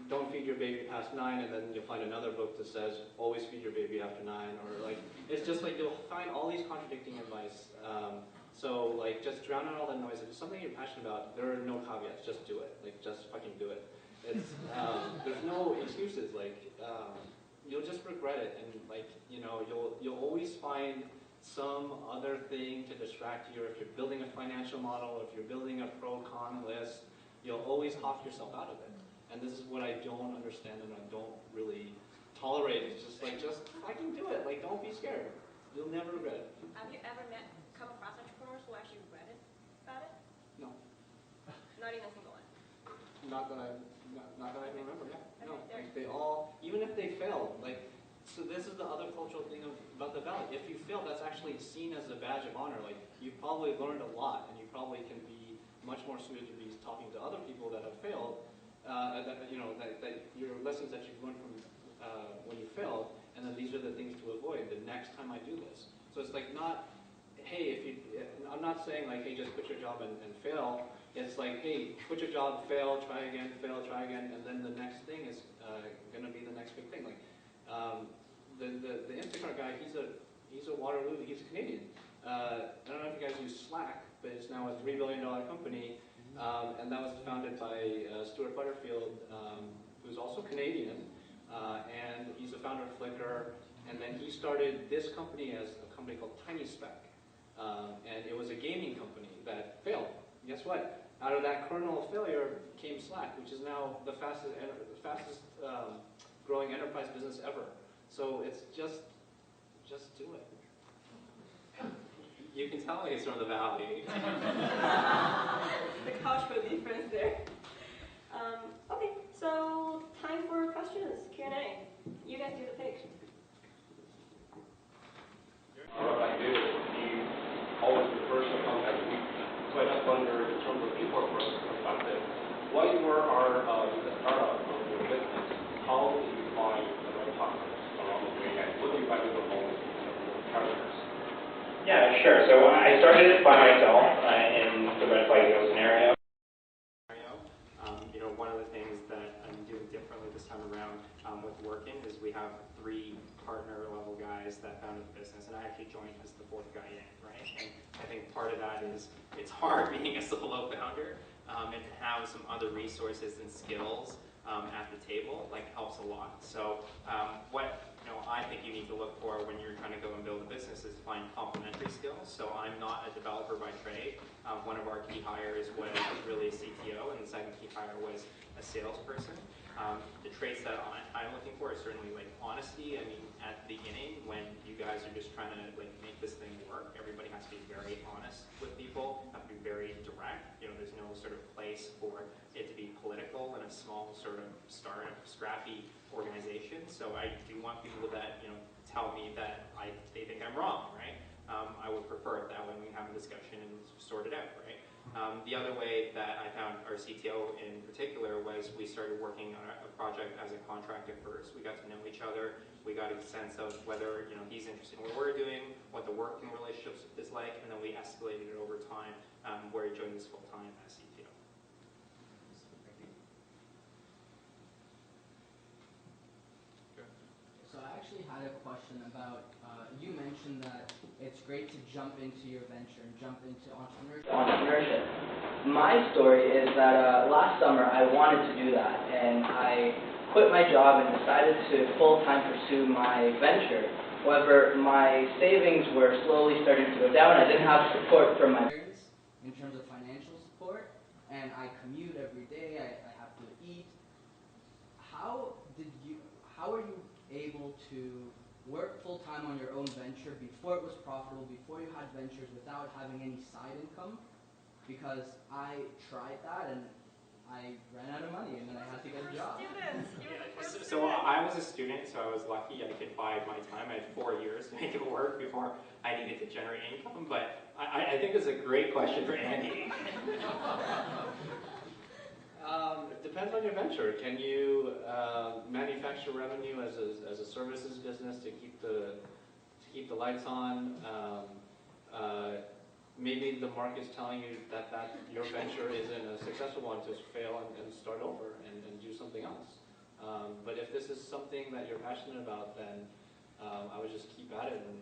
don't feed your baby past 9, and then you'll find another book that says always feed your baby after 9, or like it's just like you'll find all these contradicting advice. So like just drown out all the noise. If it's something you're passionate about, there are no caveats. Just do it. Like just fucking do it. It's there's no excuses. Like you'll just regret it, and like you'll always find some other thing to distract you. Or if you're building a financial model, if you're building a pro-con list, you'll always talk yourself out of it. And this is what I don't understand and I don't really tolerate. It's just fucking do it. Like, don't be scared. You'll never regret it. Have you ever come across entrepreneurs who actually regretted about it? No. Not even a single one? Not that I can remember, yeah. No. Okay, Like, they all, even if they failed, like, so this is the other cultural thing about the Valley. If you fail, that's actually seen as a badge of honor. Like, you've probably learned a lot, and you probably can be much more suited to be talking to other people that have failed, that your lessons that you've learned from when you failed, and then these are the things to avoid the next time I do this. So it's like not, hey, I'm not saying like, hey, just quit your job and fail. It's like, hey, quit your job, fail, try again, and then the next thing is going to be the next big thing. Like the Instacart guy, he's a Waterloo, he's a Canadian. I don't know if you guys use Slack, but it's now a $3 billion company, and that was founded by Stuart Butterfield, who's also Canadian, and he's the founder of Flickr, and then he started this company as a company called TinySpec, and it was a gaming company that failed. Guess what? Out of that kernel of failure came Slack, which is now the fastest growing enterprise business ever. So it's just do it. You can tell he's from the Valley. The cultural difference there. Okay, so time for questions, Q&A. You guys do the pitch. What I do, he always refers to contact me. So I just wonder, in terms of people perspective, while you are the startup of your business, how do you find the right partners along the way, and what do you value the most in terms of partners? Yeah, sure. So I started it by myself in the red flag deal scenario. You know, one of the things that I'm doing differently this time around with Workin is we have 3 partner level guys that founded the business, and I actually joined as the 4th guy in, right? And I think part of that is it's hard being a solo founder, and to have some other resources and skills at the table helps a lot. So what I think you need to look for when you're trying to go and build a business is to find complementary skills. So I'm not a developer by trade. One of our key hires was really a CTO, and the second key hire was a salesperson. The traits that I'm looking for are certainly honesty. I mean, at the beginning, when you guys are just trying to make this thing work, everybody has to be very honest with people, have to be very direct. There's no sort of place for it to be political in a small sort of startup, scrappy organization. So I do want people that tell me that they think I'm wrong, right? I would prefer it that way when we have a discussion and sort it out, right? The other way that I found our CTO in particular was we started working on a project as a contractor first. We got to know each other. We got a sense of whether he's interested in what we're doing, what the working relationship is like, and then we escalated it over time where he joined us full time as CTO. So I actually had a question about, you mentioned that it's great to jump into your venture and jump into entrepreneurship. My story is that last summer I wanted to do that, and I quit my job and decided to full-time pursue my venture. However, my savings were slowly starting to go down. I didn't have support from my parents in terms of financial support, and I commute every day. I have to eat. How are you able to work full-time on your own venture before it was profitable, before you had ventures, without having any side income? Because I tried that and I ran out of money and then I had to get a job. So I was a student, so I was lucky I could bide my time. I had 4 years to make it work before I needed to generate income, but I think this is a great question for Andy. It depends on your venture. Can you manufacture revenue as a services business to keep the lights on? Maybe the market's telling you that your venture isn't a successful one, to fail and start over and do something else. But if this is something that you're passionate about, then I would just keep at it, and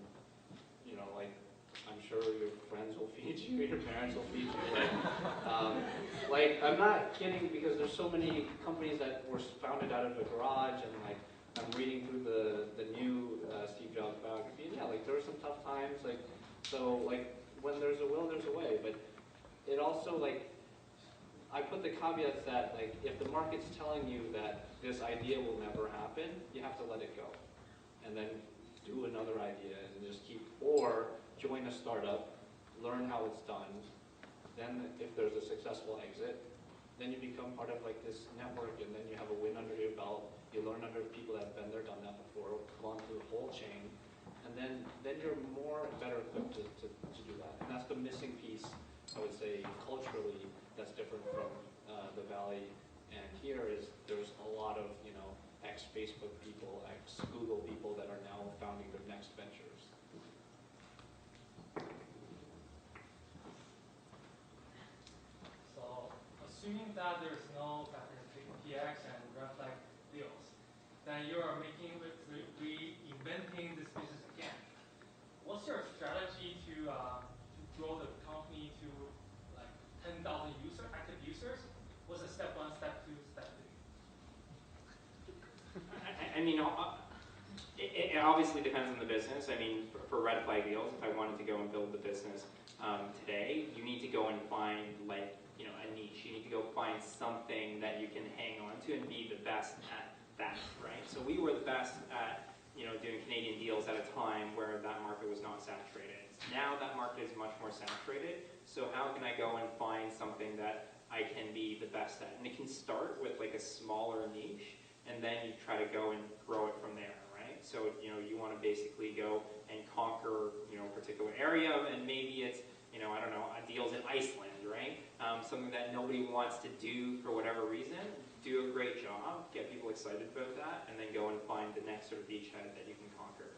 I'm sure your friends will feed you, your parents will feed you. I'm not kidding, because there's so many companies that were founded out of a garage, and I'm reading through the new Steve Jobs biography, and there were some tough times. When there's a will, there's a way. But it also I put the caveats that if the market's telling you that this idea will never happen, you have to let it go, and then do another idea and just or join a startup, learn how it's done. Then if there's a successful exit, then you become part of this network, and then you have a win under your belt. You learn under people that have been there, done that before, come on through the whole chain, and then you're better equipped to do that. And that's the missing piece, I would say, culturally, that's different from the Valley. And here there's a lot of ex-Facebook people, ex-Google people that are now founding their next ventures. So, assuming that there's no PX and red flag deals, then you are reinventing this business again. What's your strategy to grow the company to 10,000 active users? What's the step 1, step 2, step 3? I mean, it obviously depends on the business. I mean, for red flag deals, if I wanted to go and build the business today, you need to go and find a niche. You need to go find something that you can hang on to and be the best at that, right? So we were the best at doing Canadian deals at a time where that market was not saturated. Now that market is much more saturated. So how can I go and find something that I can be the best at? And it can start with a smaller niche, and then you try to go and grow it from there, right? So you want to basically go and conquer a particular area, and maybe it's I don't know, deals in Iceland, right? Something that nobody wants to do for whatever reason. Do a great job, get people excited about that, and then go and find the next sort of beachhead that you can conquer.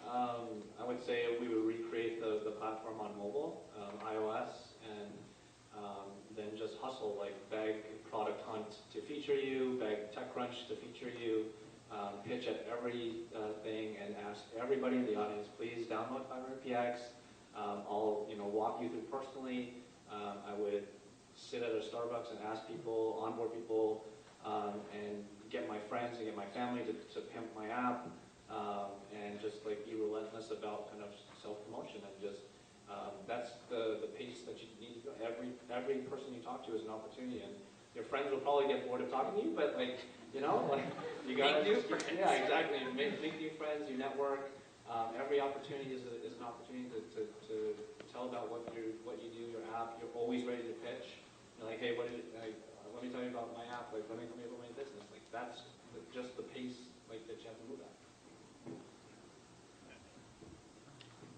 I would say we would recreate the platform on mobile, iOS, and then just hustle, like beg Product Hunt to feature you, beg TechCrunch to feature you, pitch at every thing, and ask everybody in the audience, please download 500px. I'll walk you through personally. I would sit at a Starbucks and ask people, onboard people, and get my friends and get my family to pimp my app, and just like be relentless about kind of self-promotion, and just that's the pace that you need to go. Every person you talk to is an opportunity, and your friends will probably get bored of talking to you, but like you gotta Make new friends. Yeah, exactly. Make new friends. You network. Every opportunity is an opportunity to tell about what you do, your app. You're always ready to pitch. You're like, hey, let me tell you about my app. Like, let me tell you about my business. Like, that's just the pace like that you have to move at.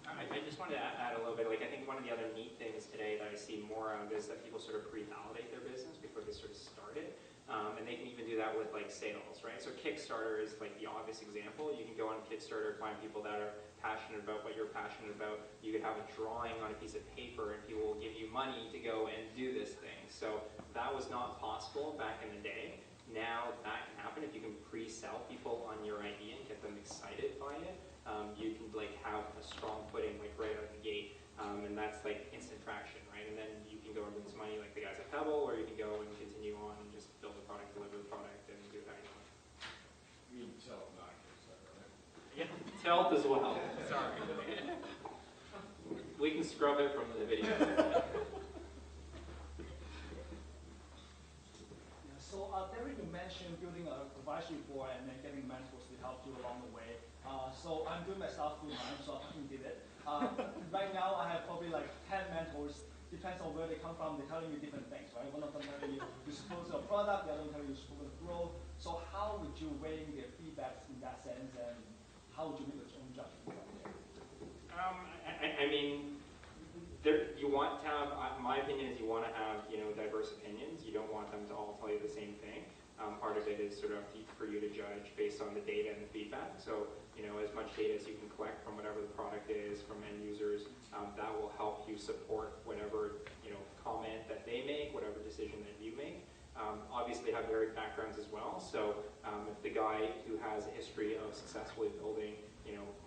I just wanted to add a little bit, like I think one of the other neat things today that I see more of is that people sort of pre-validate their business before they sort of start it. And they can even do that with like sales, right? So Kickstarter is like the obvious example. You can go on Kickstarter, find people that are passionate about what you're passionate about. You could have a drawing on a piece of paper and people will give you money to go and do this thing. So that was not possible back in the day. Now that can happen if you can pre-sell people on your idea and get them excited by it. You can like have a strong footing like right out of the gate, and that's like instant traction, right? And then you can go and lose money like the guys at Pebble, or you can go and continue on and just build the product, deliver the product, and do it how you want. You mean Tilt, not Kickstarter, right? Yeah, Tilt as well. Sorry. We can scrub it from the video. So Derek, you mentioned building an advisory board and then getting mentors to help you along the way. So I'm doing my stuff full time, so I fucking did it. Right now I have probably like 10 mentors. Depends on where they come from. They're telling me different things, right? One of them telling you you're supposed to a product, the other one telling you you're supposed to grow. So how would you weigh their feedbacks in that sense, and how would you make your own judgment from there? I mean, you want to have, my opinion is you want to have, diverse opinions. You don't want them to all tell you the same thing. Part of it is sort of for you to judge based on the data and the feedback. So, as much data as you can collect from whatever the product is, from end users, that will help you support whatever, comment that they make, whatever decision that you make. Obviously have varied backgrounds as well. So if the guy who has a history of successfully building,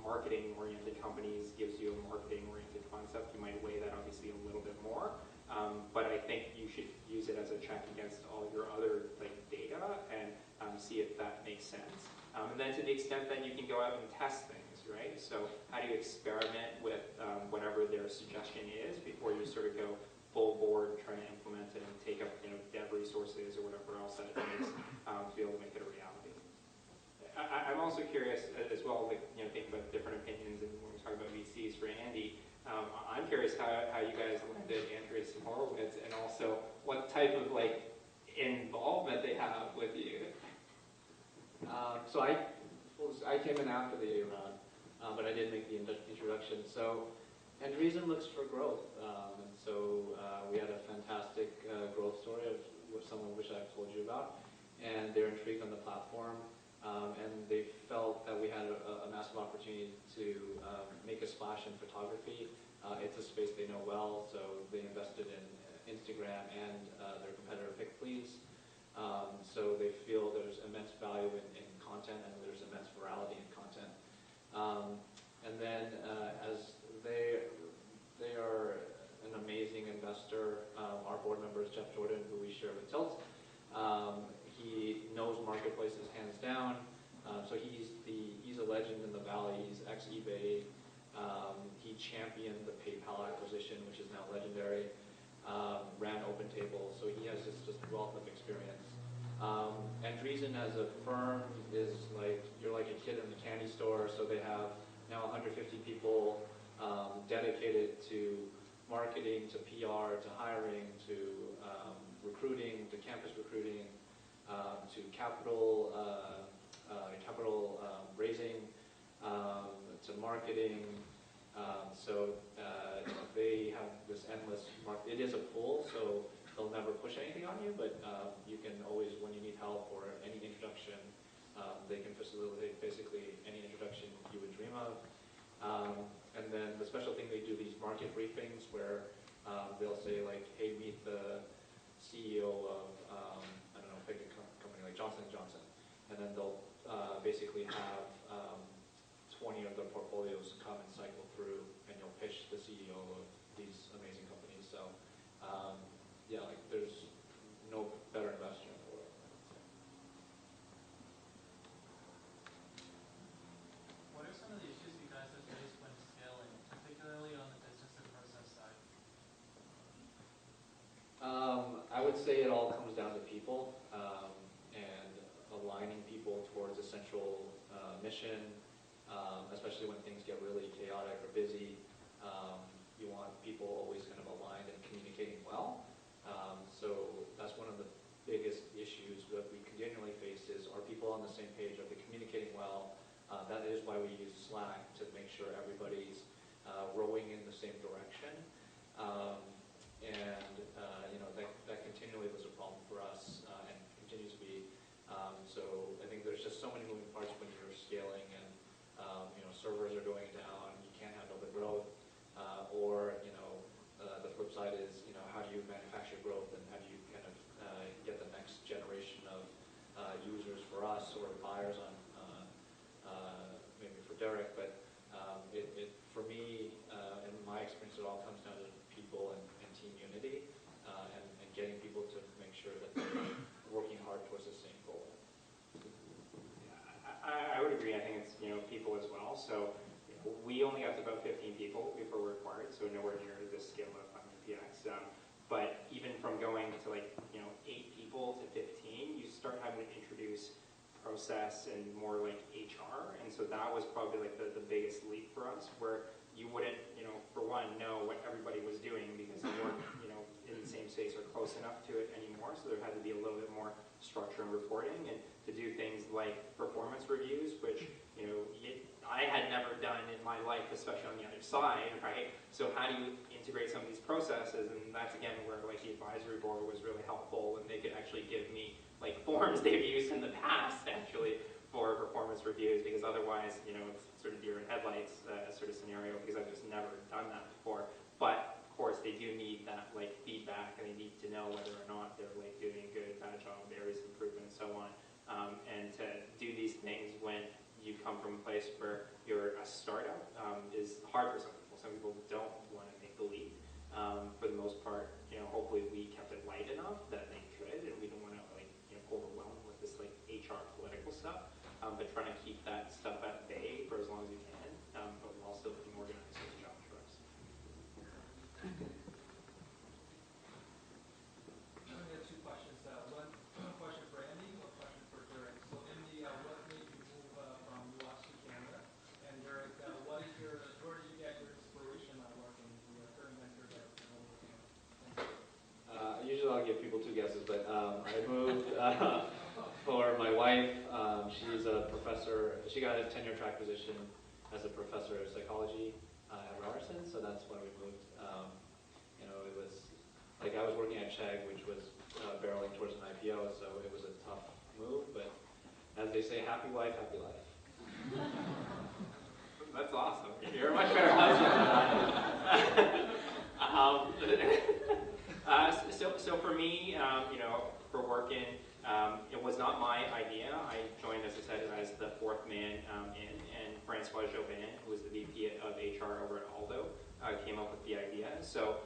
marketing-oriented companies gives you a marketing-oriented concept, you might weigh that obviously a little bit more. But I think you should use it as a check against all your other data and see if that makes sense. And then to the extent that you can go out and test things, right? So how do you experiment with whatever their suggestion is before you sort of go full board trying to implement it and take up dev resources or whatever else that it takes to be able to make it a reality. I'm also curious as well, think about different opinions, and when we talk about VCs for Andy, I'm curious how you guys landed Andreessen Horowitz, and also what type of involvement they have with you. So I came in after the A round, but I did make the introduction. So Andreessen looks for growth, and so we had a fantastic growth story of some of which I've told you about, and they're intrigued on the platform, and they felt that we had a massive opportunity to make a splash in photography. It's a space they know well, so they invested in Instagram and their competitor PicPlease. So they feel there's immense value in content, and there's immense virality in content. And then as they are an amazing investor. Our board member is Jeff Jordan, who we share with Tilt. He knows marketplaces hands down. So he's a legend in the Valley. He's ex-eBay. He championed the PayPal acquisition, which is now legendary. Ran OpenTable, so he has just wealth of experience. Andreessen as a firm is you're like a kid in the candy store. So they have now 150 people dedicated to marketing, to PR, to hiring, to recruiting, to campus recruiting, to capital raising, to marketing. So they have this endless market. It is a pool, so they'll never push anything on you, but you can always, when you need help or any introduction, they can facilitate basically any introduction you would dream of. market briefings where they'll say like, hey, meet the CEO of, I don't know, pick a company like Johnson & Johnson. And then they'll basically have 20 of their portfolios come and cycle through, and you'll pitch the CEO of these amazing companies. So yeah, like there's no better investor in the world. What are some of the issues you guys have faced when scaling, particularly on the business and process side? I would say it all comes down to people and aligning people towards a central mission, especially when things get really chaotic or busy. You want people always kind of aligned and communicating well. So that's one of the biggest issues that we continually face is, are people on the same page? Are they communicating well? That is why we use Slack, to make sure everybody's rowing in the same direction. That continually was a problem for us and continues to be. So I think there's just so many moving parts when you're scaling, and servers are going down, you can't handle the growth, or the flip side is how do you manufacture growth, and how do you kind of get the next generation of users for us or buyers on maybe for Derek, but for me, in my experience, it all comes down to people and team unity and getting people to make sure that they're working hard towards the same goal. I would agree. I think it's people as well. So we only got to about 15 people before we're acquired, so nowhere near the scale of PX. But even from going to 8 people to 15, you start having to introduce process and more like HR, and so that was probably like the biggest leap for us, where you wouldn't, for one, know what everybody was doing because they weren't, in the same space or close enough to it anymore. So there had to be a little bit more structure and reporting, and to do things like performance reviews, which I had never done in my life, especially on the other side, right? So how do you integrate some of these processes? And that's again where like the advisory board was really helpful, and they could actually give me like forms they've used in the past actually for performance reviews, because otherwise, it's sort of deer in headlights sort of scenario, because I've just never done that before. But of course, they do need that like feedback, and they need to know whether or not they're like doing a good, bad job, areas of improvement, and so on. And to do these things when you come from a place where you're a startup is hard for some people. Some people don't want to make the leap. For the most part, hopefully we kept it light enough that they could, and we don't want to overwhelm with this like HR political stuff. But trying to keep that stuff at bay for as long as you can, but while still being organized as a job for us. I have 2 questions. One question for Andy, one question for Derek. So Andy, what made you move from US to Canada? And Derek, where did you get your inspiration on working in the current venture that you're working on? Usually I'll give people 2 guesses, but I moved for my wife. She's a professor. She got a tenure track position as a professor of psychology at Ryerson, so that's when we moved. It was like I was working at Chegg, which was barreling towards an IPO, so it was a tough move, but as they say, happy wife, happy life. That's awesome. You're a much better husband than I am. So for me, for working, it was not my idea. I joined, as I said, as the 4th man in, and Francois Jobin, who was the VP of HR over at Aldo, came up with the idea. So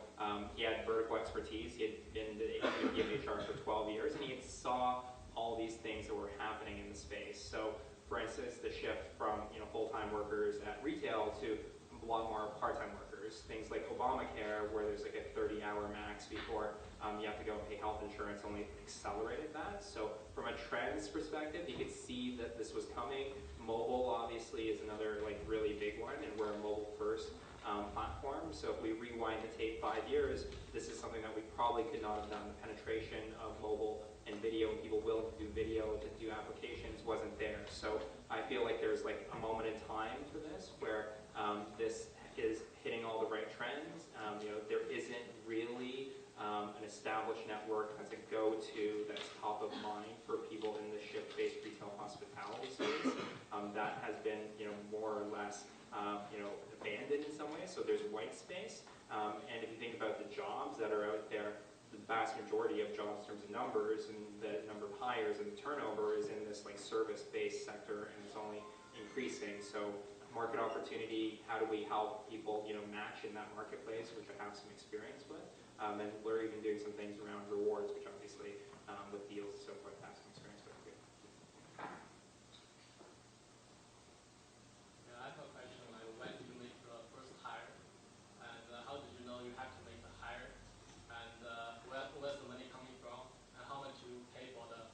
he had vertical expertise. He had been the VP of HR for 12 years, and he had saw all these things that were happening in the space. So, for instance, the shift from full-time workers at retail to a lot more part-time workers. Things like Obamacare, where there's like a 30-hour max before you have to go and pay health insurance, only accelerated that. So from a trends perspective, you could see that this was coming. Mobile, obviously, is another like really big one, and we're a mobile-first platform. So if we rewind the tape 5 years, this is something that we probably could not have done. The penetration of mobile and video, and people willing to do video, to do applications, wasn't there. So I feel like there's like a moment in time for this where this is hitting all the right trends. There isn't really an established network that's a go-to, that's top of mind for people in the shift-based retail hospitality space. that has been, more or less, abandoned in some ways. So there's white space. And if you think about the jobs that are out there, the vast majority of jobs in terms of numbers and the number of hires and the turnover is in this like service-based sector, and it's only increasing. So market opportunity, how do we help people, match in that marketplace, which I have some experience with. And we're even doing some things around rewards, which obviously with deals and so forth, I have some experience with too. Yeah, I have a question. Like, when did you make your first hire, and how did you know you have to make the hire, and where's the money coming from, and how much you pay for them,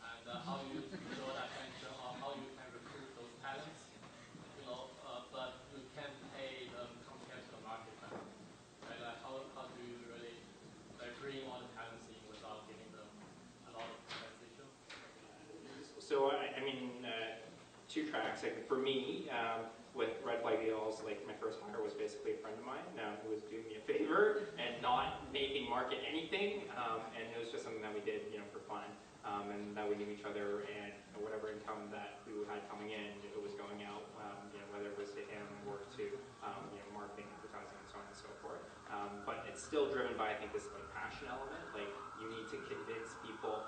and how you draw the attention, or how you can recruit those talents, but you can't pay them compared to the market value. Right? Like, how do you really bring all the talents in without giving them a lot of compensation? So, I mean, two tracks. Like, for me, with Red Flag Deals, like my first hire was basically a friend of mine who was doing me a favor and not making market anything, and it was just something that we did, for fun, and that we knew each other, and whatever income that we had coming in, it was going out, whether it was to him or to marketing, advertising, and so on and so forth. But it's still driven by, I think, this like passion element. Like, you need to convince people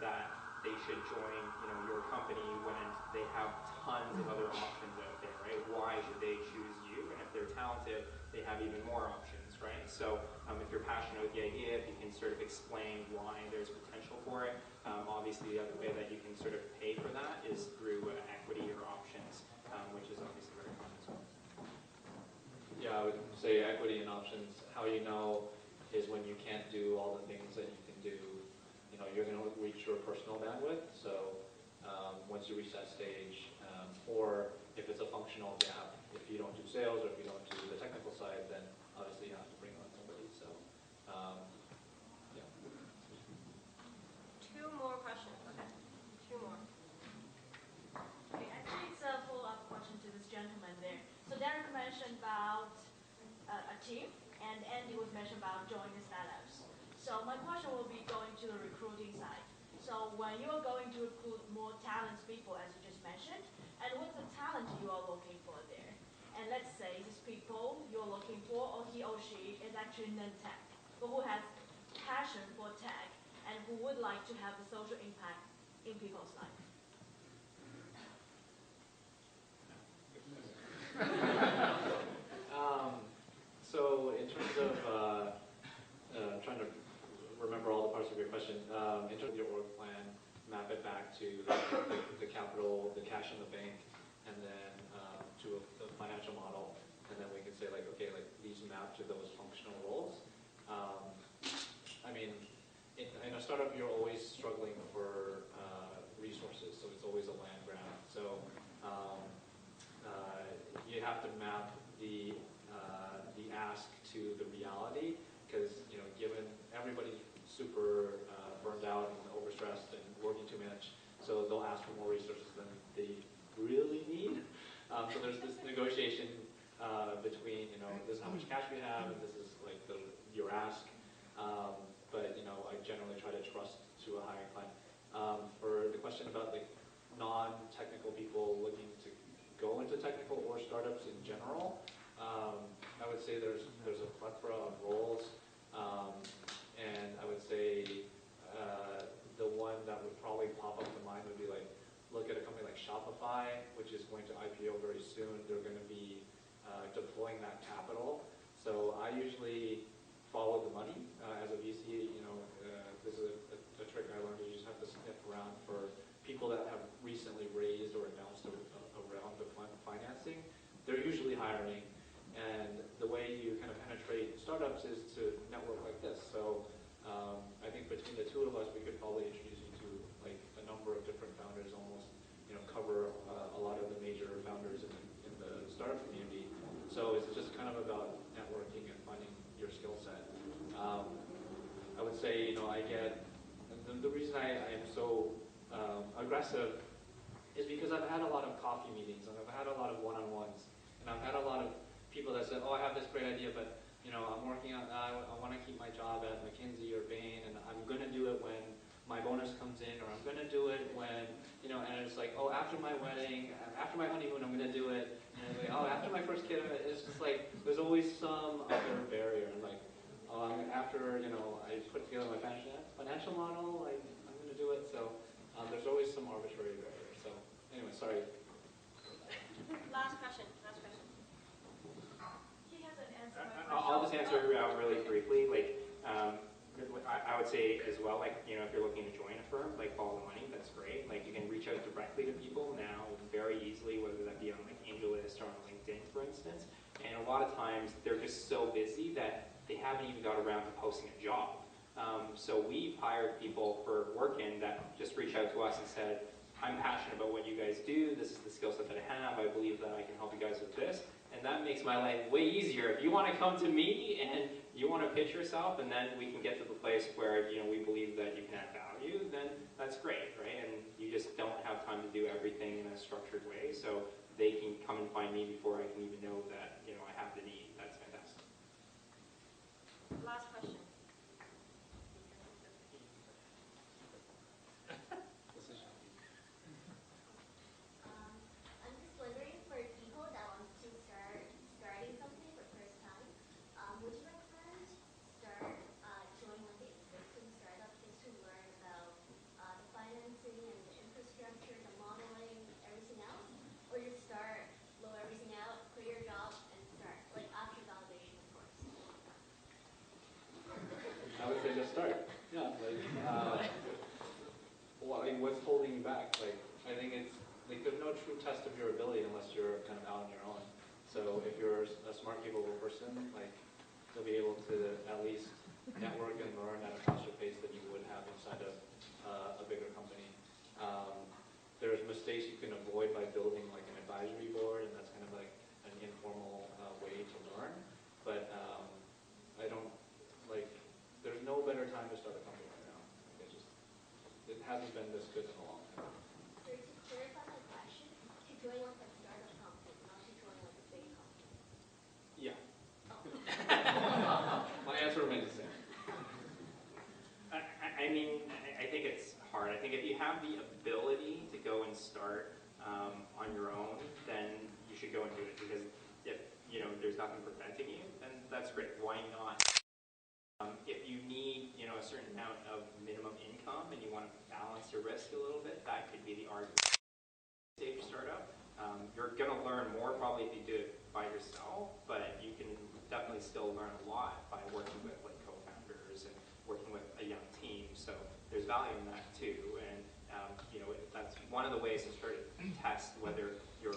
that they should join, your company when they have tons of other options out there, right? Why should they choose you? And if they're talented, they have even more options, right? So if you're passionate with the idea, if you can sort of explain why there's potential for it, obviously the other way that you can sort of pay for that is through equity or options, which is obviously very common as well. Yeah, I would say equity and options. How you know is when you can't do all the things that you can do. You're going to reach your personal bandwidth. So once you reach that stage, or if it's a functional gap, if you don't do sales or if you don't do the technical side, then obviously you have to bring on somebody. So yeah. Two more questions. Okay. Two more. Okay, actually it's a follow-up question to this gentleman there. So Derek mentioned about a team, and Andy was mentioned about joining startups. So my question will be going to the recruiting side. So when you are going to recruit more talented people, as you just mentioned, and what's the talent you are looking for there? And let's say these people you're looking for, or he or she is actually non-tech, but who has passion for tech and who would like to have a social impact in people's life. So in terms of trying to remember all the parts of your question, in terms of your org plan, map it back to the capital, the cash in the bank, and then to a financial model, and then we can say like, okay, like these map to those functional roles. I mean, in a startup, you're always struggling for resources, so it's always a land grab. So you have to map the ask to the reality, because given everybody's super burned out and overstressed and working too much, so they'll ask for more resources than they really need. So there's this negotiation between this is how much cash we have and this is like your ask. But I generally try to trust to a higher client. For the question about like non-technical people looking to go into technical or startups in general, I would say there's a plethora of roles, and I would say the one that would probably pop up to mind would be like, look at a company like Shopify, which is going to IPO very soon. They're going to be deploying that capital. So I usually follow the money as a VC. This is a trick I learned, is you just have to sniff around for people that have recently raised or announced a round of financing. They're usually hiring. And the way you kind of penetrate startups is to network like this. So I think between the two of us, we could probably introduce you to like a number of different founders, almost cover a lot of the major founders in the startup community. So it's just kind of about networking and finding your skill set. I would say I get the reason I am so aggressive is because I've had a lot of coffee meetings and I've had a lot of one-on-ones, and I've had a lot of people that said, oh, I have this great idea, but I'm working on, I want to keep my job at McKinsey or Bain, and I'm going to do it when my bonus comes in, or I'm going to do it when, and it's like, oh, after my wedding, after my honeymoon, I'm gonna do it. And it's like, oh, after my first kid, it's just like there's always some other barrier. And like, after I put together my financial model, like I'm gonna do it. So there's always some arbitrary barrier. So anyway, sorry. Last question. Last question. He hasn't answered my question. I'll just answer really briefly. Like, I would say as well, like, if you're looking to join a firm, like Follow the Money, that's great. Like, you can reach out directly to people now very easily, whether that be on like AngelList or on LinkedIn, for instance. And a lot of times they're just so busy that they haven't even got around to posting a job. So we've hired people for Workin that just reached out to us and said, I'm passionate about what you guys do. This is the skill set that I have. I believe that I can help you guys with this. And that makes my life way easier. If you want to come to me and you want to pitch yourself, and then we can get to the place where we believe that you can add value, then that's great, right? And you just don't have time to do everything in a structured way, so they can come and find me before I can even know that I have the need. That's fantastic. Last question. I'm just wondering, for people that want to starting something for the first time, would you recommend join one of the existing startups just to learn about the financing and the infrastructure, the modeling, everything else, or just start, blow everything out, quit your job, and start, like after validation, of course? I would say just start. Yeah, well, I mean, what's holding you back? Like, I think it's like there's no true test of your ability unless you're kind of out on your own. So if you're a smart, capable person, like you'll be able to at least network and learn at a faster pace than you would have inside of a bigger company. There's mistakes you can avoid by building like an advisory board, and that's kind of like an informal way to learn. But I don't like. There's no better time to start a company right now. It hasn't been this good in a long time. So to clarify my question, to join like a startup company, not to join like a big company. Yeah. My answer remains the same. I mean, I think it's hard. I think if you have the ability to go and start on your own, then you should go and do it. Because if there's nothing preventing you, then that's great. Why not? If you need a certain amount of minimum income and you want to balance your risk a little bit, that could be the argument. Stage startup. You're going to learn more probably if you do it by yourself, but you can definitely still learn a lot by working with like co-founders and working with a young team. So there's value in that too, and that's one of the ways to sort of test whether you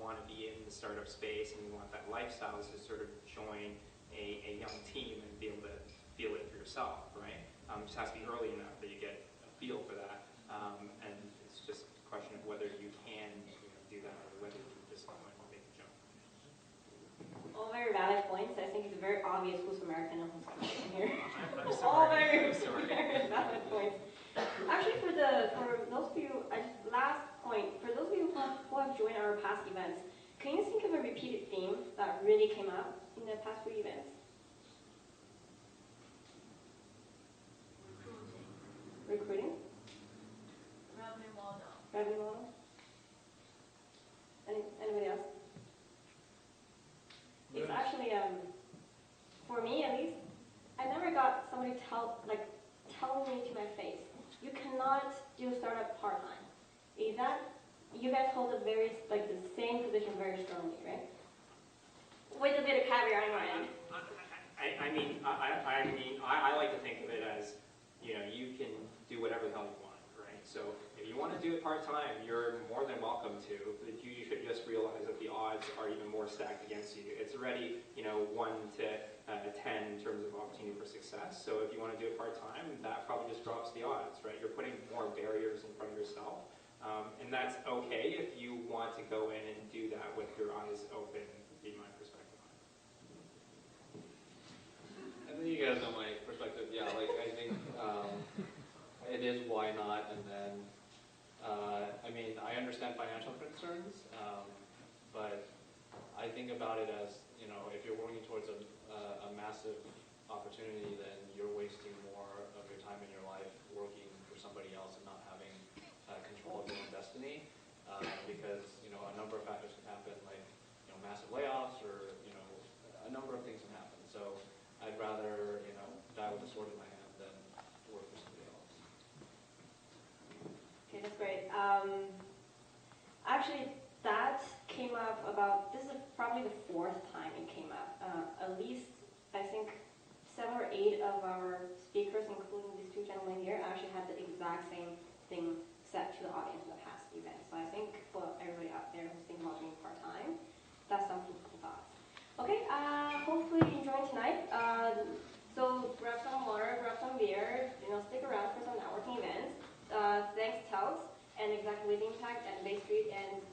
want to be in the startup space and you want that lifestyle, is to sort of join a young team and be able to feel it for yourself, right? It just has to be early enough that you get a feel for that, and it's just a question of whether you can do that or whether you can just go and make the jump. All very valid points. I think it's very obvious who's American and who's Canadian here. I'm sorry. All very, I'm sorry. very valid points. Actually, for those of you, last point, for those of you who have joined our past events, can you think of a repeated theme that really came up in the past few events? Recruiting? Revenue model. Revenue model? Anybody else? It's actually, for me at least, I never got somebody telling me to my face, you cannot do startup part-time. Is that, you guys hold the same position very strongly, right? With a bit of caveat in mind. I like to think of it as, you can do whatever the hell you want, right? So if you want to do it part-time, you're more than welcome to, but you should just realize that the odds are even more stacked against you. It's already, 1 to 10 in terms of opportunity for success. So if you want to do it part-time, that probably just drops the odds, right? You're putting more barriers in front of yourself. And that's okay if you want to go in and do that with your eyes open, would be my perspective. I think you guys know my perspective. Yeah, I think it is why not, and then I understand financial concerns, but I think about it as if you're working towards a massive opportunity, then you're wasting more of your time in your life working for somebody else and not having control of your own destiny. actually, that came up about, this is probably the 4th time it came up. At least, I think, 7 or 8 of our speakers, including these 2 gentlemen here, actually had the exact same thing said to the audience in the past event. So I think for everybody out there who's thinking about doing part-time, that's some food for thoughts. Okay, hopefully you enjoyed tonight. So grab some water, grab some beer, stick around for some networking events. Thanks Tels and Exactly Impact and Bay Street and